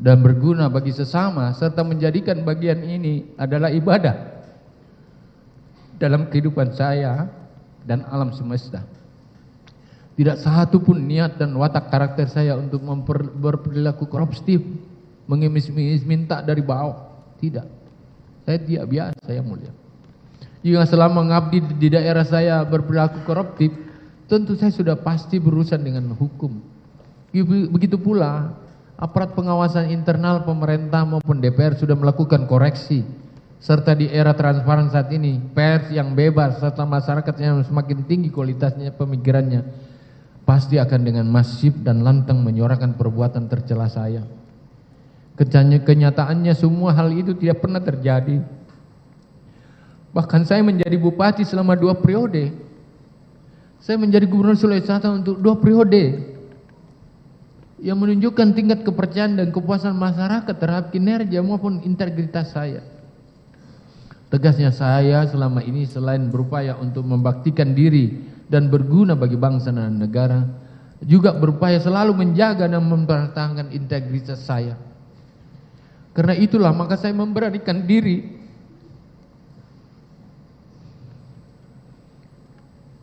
dan berguna bagi sesama serta menjadikan bagian ini adalah ibadah dalam kehidupan saya dan alam semesta. Tidak satu pun niat dan watak karakter saya untuk berperilaku koruptif, mengemis-ngemis minta dari bawah. Tidak. Saya tidak biasa, yang mulia. Jika selama mengabdi di daerah saya berperilaku koruptif, tentu saya sudah pasti berurusan dengan hukum. Begitu pula aparat pengawasan internal pemerintah maupun DPR sudah melakukan koreksi, serta di era transparan saat ini, pers yang bebas serta masyarakat yang semakin tinggi kualitasnya pemikirannya, pasti akan dengan masif dan lantang menyuarakan perbuatan tercela saya. Kenyataannya semua hal itu tidak pernah terjadi. Bahkan saya menjadi bupati selama 2 periode. Saya menjadi gubernur Sulawesi Selatan untuk 2 periode. Yang menunjukkan tingkat kepercayaan dan kepuasan masyarakat terhadap kinerja maupun integritas saya. Tegasnya saya selama ini selain berupaya untuk membaktikan diri dan berguna bagi bangsa dan negara, juga berupaya selalu menjaga dan mempertahankan integritas saya. Karena itulah maka saya memberanikan diri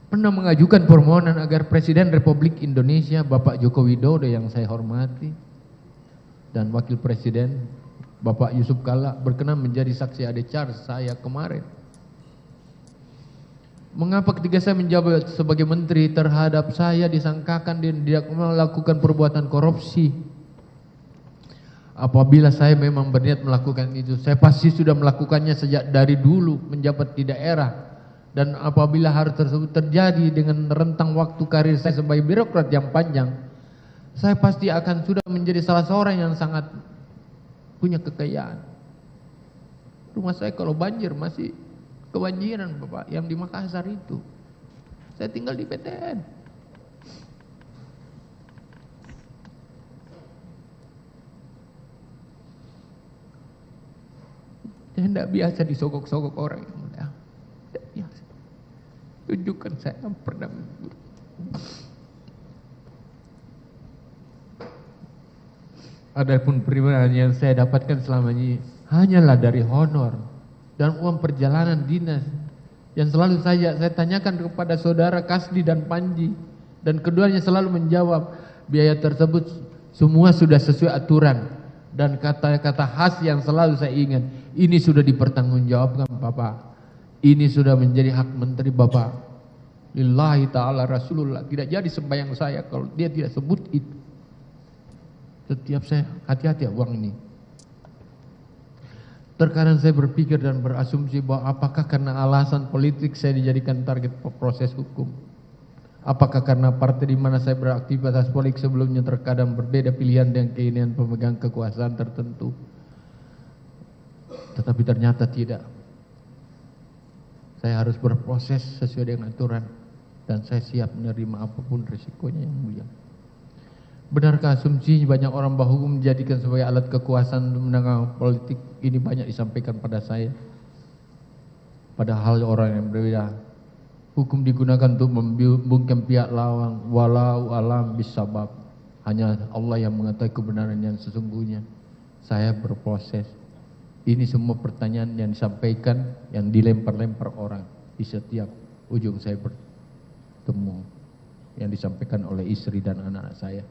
pernah mengajukan permohonan agar Presiden Republik Indonesia Bapak Joko Widodo yang saya hormati dan Wakil Presiden Bapak Yusuf Kalla berkenan menjadi saksi adecar saya kemarin. Mengapa ketika saya menjabat sebagai menteri terhadap saya disangkakan dan tidak melakukan perbuatan korupsi? Apabila saya memang berniat melakukan itu, saya pasti sudah melakukannya sejak dari dulu menjabat di daerah. Dan apabila hal tersebut terjadi dengan rentang waktu karir saya sebagai birokrat yang panjang, saya pasti akan sudah menjadi salah seorang yang sangat punya kekayaan. Rumah saya kalau banjir masih kebanjiran, Bapak, yang di Makassar itu. Saya tinggal di PTN. Saya tidak biasa disogok-sogok orang. Tidak biasa. Tunjukkan saya pernah mengguru. Adapun penerimaan yang saya dapatkan selama ini hanyalah dari honor dan uang perjalanan dinas yang selalu saya tanyakan kepada saudara Kasdi dan Panji, dan keduanya selalu menjawab biaya tersebut semua sudah sesuai aturan, dan kata-kata khas yang selalu saya ingat, ini sudah dipertanggungjawabkan Bapak, ini sudah menjadi hak menteri Bapak, lillahi ta'ala Rasulullah, tidak jadi sembahyang saya kalau dia tidak sebut itu. Setiap saya hati-hati uang ini. Terkadang saya berpikir dan berasumsi bahwa apakah karena alasan politik saya dijadikan target proses hukum? Apakah karena partai di mana saya beraktivitas politik sebelumnya terkadang berbeda pilihan dengan keinginan pemegang kekuasaan tertentu? Tetapi ternyata tidak. Saya harus berproses sesuai dengan aturan dan saya siap menerima apapun risikonya yang mulia. Benarkah asumsi banyak orang bahwa hukum menjadikan sebagai alat kekuasaan untuk menangani politik ini banyak disampaikan pada saya? Padahal orang yang berbeda. Hukum digunakan untuk membungkam pihak lawan, walau alam bisabab. Hanya Allah yang mengetahui kebenaran yang sesungguhnya. Saya berproses. Ini semua pertanyaan yang disampaikan, yang dilempar-lempar orang di setiap ujung saya bertemu, yang disampaikan oleh istri dan anak-anak saya.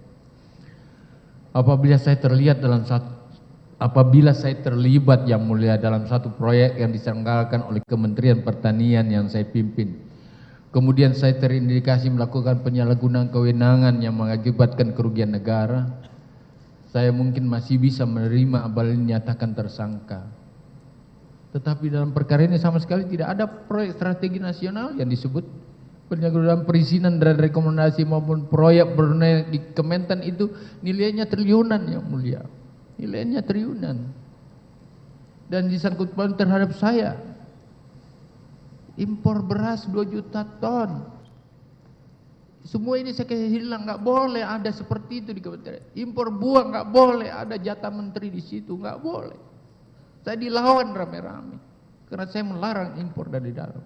Apabila saya terlibat yang mulia dalam satu proyek yang diselenggarakan oleh Kementerian Pertanian yang saya pimpin, kemudian saya terindikasi melakukan penyalahgunaan kewenangan yang mengakibatkan kerugian negara, saya mungkin masih bisa menerima apabila dinyatakan tersangka. Tetapi dalam perkara ini sama sekali tidak ada proyek strategi nasional yang disebut. Penyelenggaraan perizinan dan rekomendasi maupun proyek bernilai di Kementan itu nilainya triliunan yang mulia. Nilainya triliunan. Dan disangkut pautkan terhadap saya. Impor beras 2 juta ton. Semua ini saya kasih hilang, nggak boleh ada seperti itu di Kementerian. Impor buah nggak boleh ada jatah menteri di situ, nggak boleh. Saya dilawan rame-rame karena saya melarang impor dari dalam.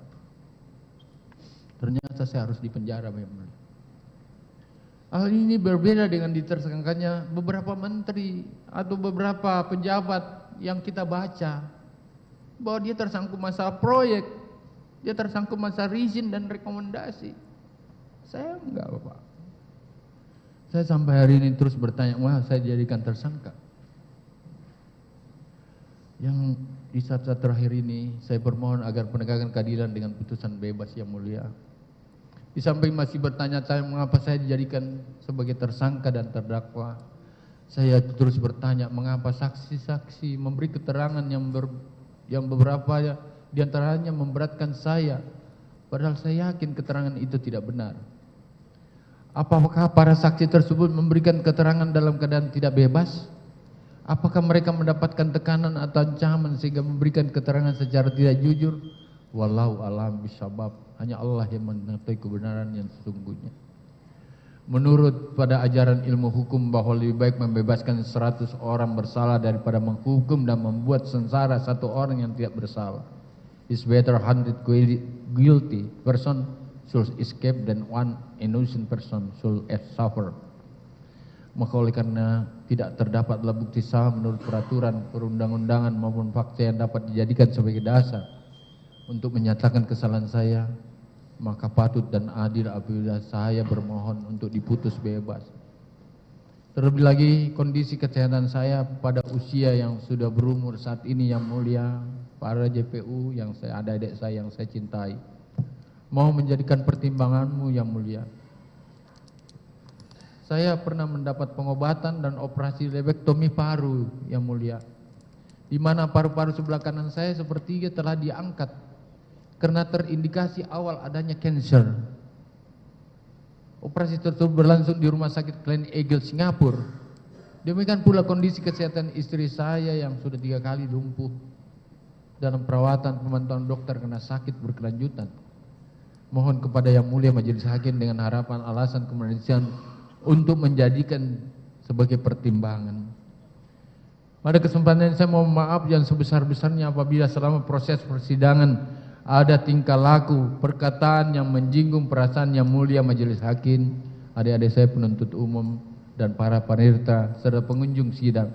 Ternyata saya harus dipenjara memang. Hal ini berbeda dengan ditersangkanya beberapa menteri atau beberapa pejabat yang kita baca, bahwa dia tersangkut masalah proyek, dia tersangkut masalah izin dan rekomendasi. Saya enggak, Bapak. Saya sampai hari ini terus bertanya, wah saya dijadikan tersangka. Yang di saat-saat terakhir ini saya bermohon agar penegakan keadilan dengan putusan bebas yang mulia. Di samping masih bertanya saya mengapa saya dijadikan sebagai tersangka dan terdakwa, saya terus bertanya mengapa saksi-saksi memberi keterangan yang beberapa diantaranya memberatkan saya, padahal saya yakin keterangan itu tidak benar. Apakah para saksi tersebut memberikan keterangan dalam keadaan tidak bebas? Apakah mereka mendapatkan tekanan atau ancaman sehingga memberikan keterangan secara tidak jujur? Wallahu a'lam bishawab. Hanya Allah yang mengetahui kebenaran yang sesungguhnya. Menurut pada ajaran ilmu hukum bahwa lebih baik membebaskan 100 orang bersalah daripada menghukum dan membuat sengsara satu orang yang tidak bersalah. It's better 100 guilty person should escape than one innocent person should suffer. Maka oleh karena tidak terdapat bukti sah menurut peraturan perundang-undangan maupun fakta yang dapat dijadikan sebagai dasar untuk menyatakan kesalahan saya, maka patut dan adil apabila saya bermohon untuk diputus bebas. Terlebih lagi kondisi kesehatan saya pada usia yang sudah berumur saat ini yang mulia, para JPU yang saya adik-adik saya yang saya cintai, mau menjadikan pertimbanganmu yang mulia. Saya pernah mendapat pengobatan dan operasi lebektomi paru yang mulia, di mana paru-paru sebelah kanan saya sepertiga telah diangkat karena terindikasi awal adanya kanker. Operasi tersebut berlangsung di Rumah Sakit Glen Eagle, Singapura. Demikian pula kondisi kesehatan istri saya yang sudah 3 kali lumpuh dalam perawatan pemantauan dokter karena sakit berkelanjutan. Mohon kepada Yang Mulia Majelis Hakim dengan harapan alasan kemanusiaan untuk menjadikan sebagai pertimbangan. Pada kesempatan ini saya mohon maaf yang sebesar-besarnya apabila selama proses persidangan ada tingkah laku, perkataan yang menyinggung perasaan Yang Mulia Majelis Hakim, adik-adik saya penuntut umum dan para panitera serta pengunjung sidang.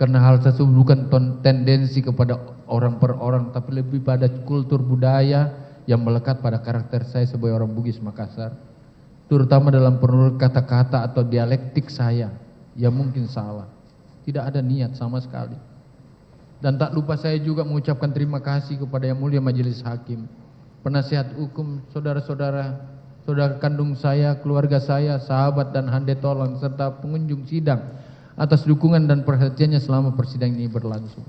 Karena hal tersebut bukan tendensi kepada orang per orang, tapi lebih pada kultur budaya yang melekat pada karakter saya sebagai orang Bugis Makassar, terutama dalam penutur kata-kata atau dialektik saya yang mungkin salah. Tidak ada niat sama sekali. Dan tak lupa saya juga mengucapkan terima kasih kepada Yang Mulia Majelis Hakim, penasihat hukum, saudara-saudara, saudara kandung saya, keluarga saya, sahabat dan hande tolong, serta pengunjung sidang atas dukungan dan perhatiannya selama persidangan ini berlangsung.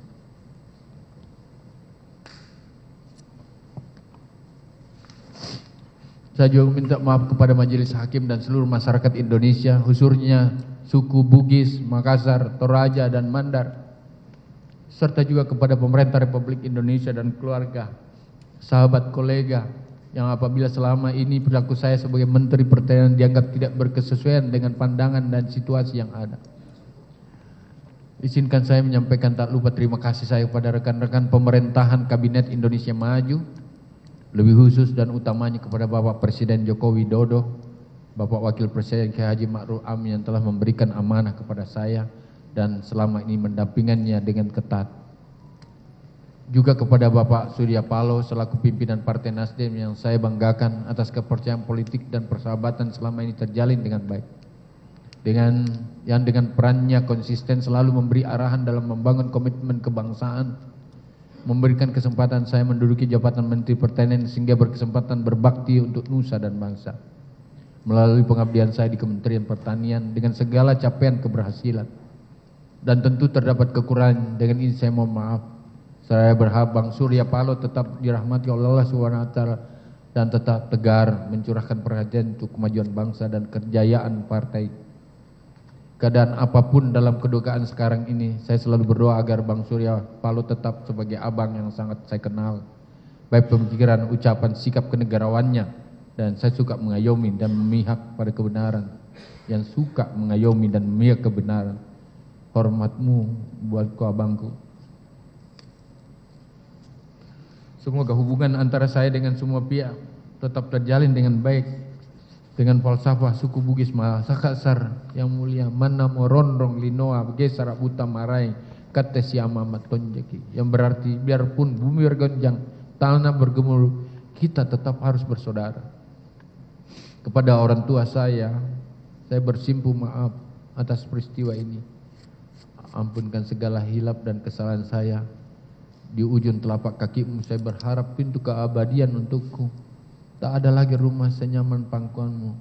Saya juga minta maaf kepada Majelis Hakim dan seluruh masyarakat Indonesia, khususnya suku Bugis, Makassar, Toraja, dan Mandar, serta juga kepada pemerintah Republik Indonesia dan keluarga, sahabat, kolega, yang apabila selama ini perilaku saya sebagai Menteri Pertanian dianggap tidak berkesesuaian dengan pandangan dan situasi yang ada. Izinkan saya menyampaikan tak lupa terima kasih saya kepada rekan-rekan pemerintahan Kabinet Indonesia Maju, lebih khusus dan utamanya kepada Bapak Presiden Joko Widodo, Bapak Wakil Presiden Kiai Haji Ma'ruf Amin yang telah memberikan amanah kepada saya dan selama ini mendampingannya dengan ketat. Juga kepada Bapak Surya Paloh selaku pimpinan Partai Nasdem yang saya banggakan atas kepercayaan politik dan persahabatan selama ini terjalin dengan baik. Dengan perannya konsisten selalu memberi arahan dalam membangun komitmen kebangsaan, memberikan kesempatan saya menduduki jabatan Menteri Pertanian sehingga berkesempatan berbakti untuk nusa dan bangsa. Melalui pengabdian saya di Kementerian Pertanian dengan segala capaian keberhasilan. Dan tentu terdapat kekurangan, dengan ini saya mohon maaf. Saya berharap Bang Surya Paloh tetap dirahmati oleh Allah SWT dan tetap tegar mencurahkan perhatian untuk kemajuan bangsa dan kejayaan partai. Keadaan apapun dalam kedukaan sekarang ini, saya selalu berdoa agar Bang Surya Paloh tetap sebagai abang yang sangat saya kenal. Baik pemikiran, ucapan, sikap kenegarawannya, dan saya suka mengayomi dan memihak pada kebenaran. Yang suka mengayomi dan memihak kebenaran. Hormatmu buatku abangku. Semoga hubungan antara saya dengan semua pihak, tetap terjalin dengan baik dengan falsafah suku Bugis Makassar yang mulia, mana morondong linoa gesar buta marai kata siama matonjeki, yang berarti biarpun bumi bergonjang, tanah bergemuruh, kita tetap harus bersaudara. Kepada orang tua saya bersimpuh maaf atas peristiwa ini. Ampunkan segala hilap dan kesalahan saya. Di ujung telapak kakimu saya berharap pintu keabadian untukku. Tak ada lagi rumah senyaman pangkuanmu.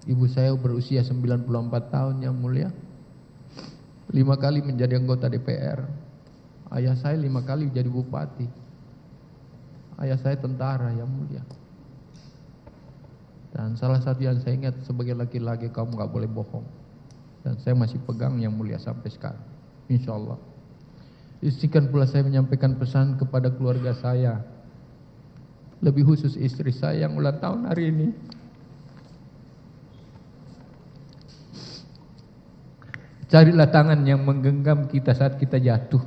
Ibu saya berusia 94 tahun yang mulia. 5 kali menjadi anggota DPR. Ayah saya 5 kali jadi bupati. Ayah saya tentara yang mulia. Dan salah satu yang saya ingat sebagai laki-laki, kamu gak boleh bohong. Dan saya masih pegang yang mulia sampai sekarang. Insya Allah. Izinkan pula saya menyampaikan pesan kepada keluarga saya. Lebih khusus istri saya yang ulang tahun hari ini. Carilah tangan yang menggenggam kita saat kita jatuh.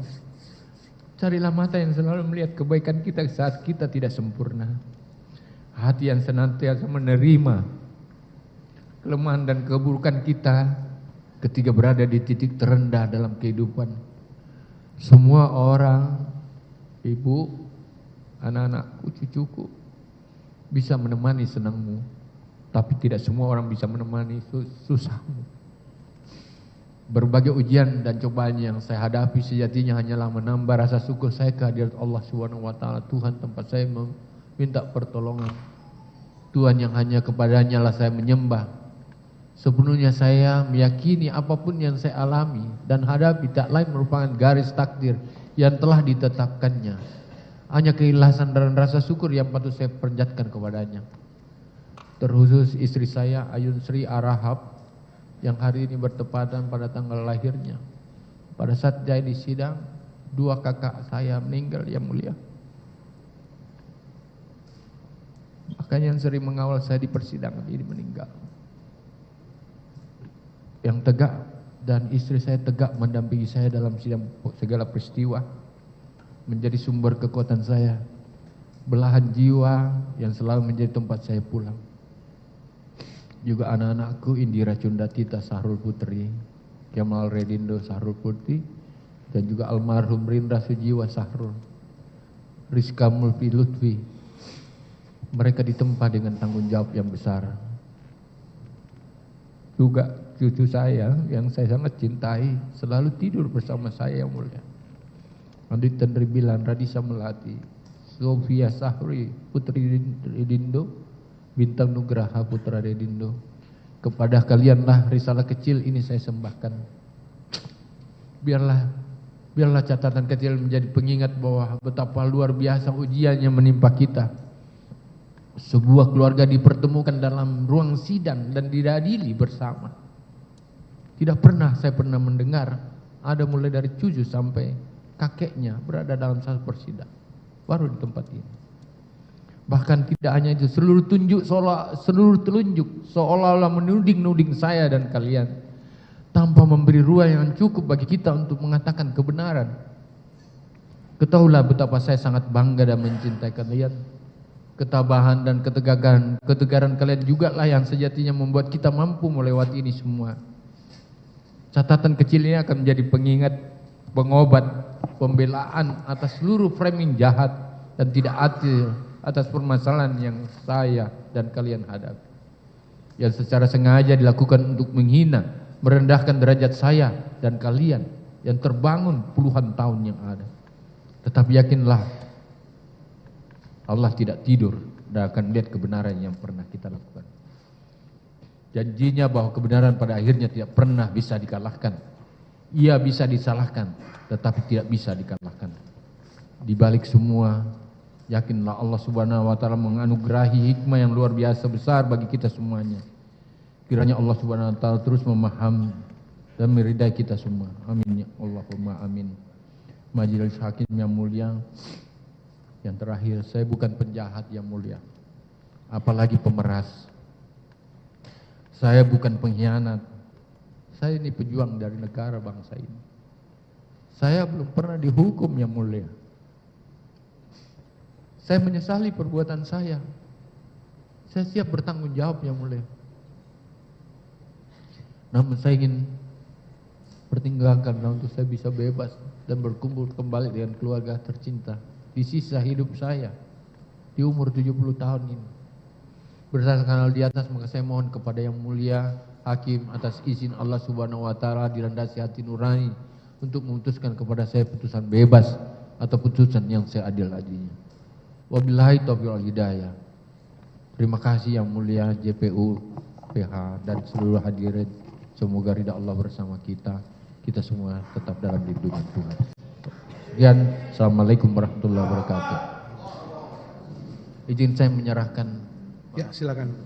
Carilah mata yang selalu melihat kebaikan kita saat kita tidak sempurna. Hati yang senantiasa menerima kelemahan dan keburukan kita ketika berada di titik terendah dalam kehidupan. Semua orang, ibu, anak-anakku, cucuku bisa menemani senangmu, tapi tidak semua orang bisa menemani susahmu. Berbagai ujian dan cobaan yang saya hadapi sejatinya hanyalah menambah rasa syukur saya kehadirat Allah Subhanahu wa taala, Tuhan tempat saya meminta pertolongan. Tuhan yang hanya kepadanya lah saya menyembah. Sepenuhnya saya meyakini apapun yang saya alami dan hadapi tak lain merupakan garis takdir yang telah ditetapkannya. Hanya keikhlasan dan rasa syukur yang patut saya perlihatkan kepadanya. Terkhusus istri saya Ayun Sri Arahab yang hari ini bertepatan pada tanggal lahirnya. Pada saat saya di sidang, 2 kakak saya meninggal yang mulia. Makanya yang sering mengawal saya di persidangan ini meninggal. Yang tegak dan istri saya tegak mendampingi saya dalam sidang segala peristiwa. Menjadi sumber kekuatan saya. Belahan jiwa yang selalu menjadi tempat saya pulang. Juga anak-anakku Indira Cundatita Sahrul Putri, Kemal Redindo Sahrul Putri, dan juga almarhum Rindra Sujiwa Sahrul, Rizka Mulfi Lutfi. Mereka ditempa dengan tanggung jawab yang besar. Juga cucu saya yang saya sangat cintai selalu tidur bersama saya yang mulia. Andit Tendri Bilan, Radisa Melati, Sofia Sahri Putri Redindo, Bintang Nugraha Putra Redindo. Kepada kalianlah risalah kecil ini saya sembahkan. Biarlah catatan kecil menjadi pengingat bahwa betapa luar biasa ujian yang menimpa kita. Sebuah keluarga dipertemukan dalam ruang sidang dan diadili bersama. Tidak pernah saya mendengar ada mulai dari cucu sampai kakeknya berada dalam satu persidangan. Baru di tempat ini. Bahkan tidak hanya itu, seluruh telunjuk seolah-olah menuding saya dan kalian tanpa memberi ruang yang cukup bagi kita untuk mengatakan kebenaran. Ketahuilah betapa saya sangat bangga dan mencintai kalian. Ketabahan dan ketegaran kalian juga lah yang sejatinya membuat kita mampu melewati ini semua. Catatan kecil ini akan menjadi pengingat, pengobat, pembelaan atas seluruh framing jahat dan tidak adil atas permasalahan yang saya dan kalian hadapi. Yang secara sengaja dilakukan untuk menghina, merendahkan derajat saya dan kalian yang terbangun puluhan tahun yang ada. Tetapi yakinlah, Allah tidak tidur dan akan melihat kebenaran yang pernah kita lakukan. Janjinya bahwa kebenaran pada akhirnya tidak pernah bisa dikalahkan. Ia bisa disalahkan, tetapi tidak bisa dikalahkan. Di balik semua, yakinlah Allah Subhanahu wa taala menganugerahi hikmah yang luar biasa besar bagi kita semuanya. Kiranya Allah Subhanahu wa taala terus memahami dan meridai kita semua. Amin ya Allahumma amin. Majelis hakim yang mulia, yang terakhir, saya bukan penjahat yang mulia, apalagi pemeras. Saya bukan pengkhianat. Saya ini pejuang dari negara bangsa ini. Saya belum pernah dihukum yang mulia. Saya menyesali perbuatan saya. Saya siap bertanggung jawab Yang Mulia. Namun saya ingin pertinggalkan untuk saya bisa bebas dan berkumpul kembali dengan keluarga tercinta di sisa hidup saya di umur 70 tahun ini. Berdasarkan hal di atas, maka saya mohon kepada Yang Mulia Hakim atas izin Allah Subhanahu wa taala dilandasi hati nurani untuk memutuskan kepada saya putusan bebas atau putusan yang seadil-adilnya. Wabillahi taufiq wal hidayah. Terima kasih Yang Mulia JPU PH dan seluruh hadirin. Semoga ridha Allah bersama kita. Kita semua tetap dalam lindungan Tuhan. Sekian, Assalamualaikum warahmatullahi wabarakatuh. Izin saya menyerahkan. Ya, silakan.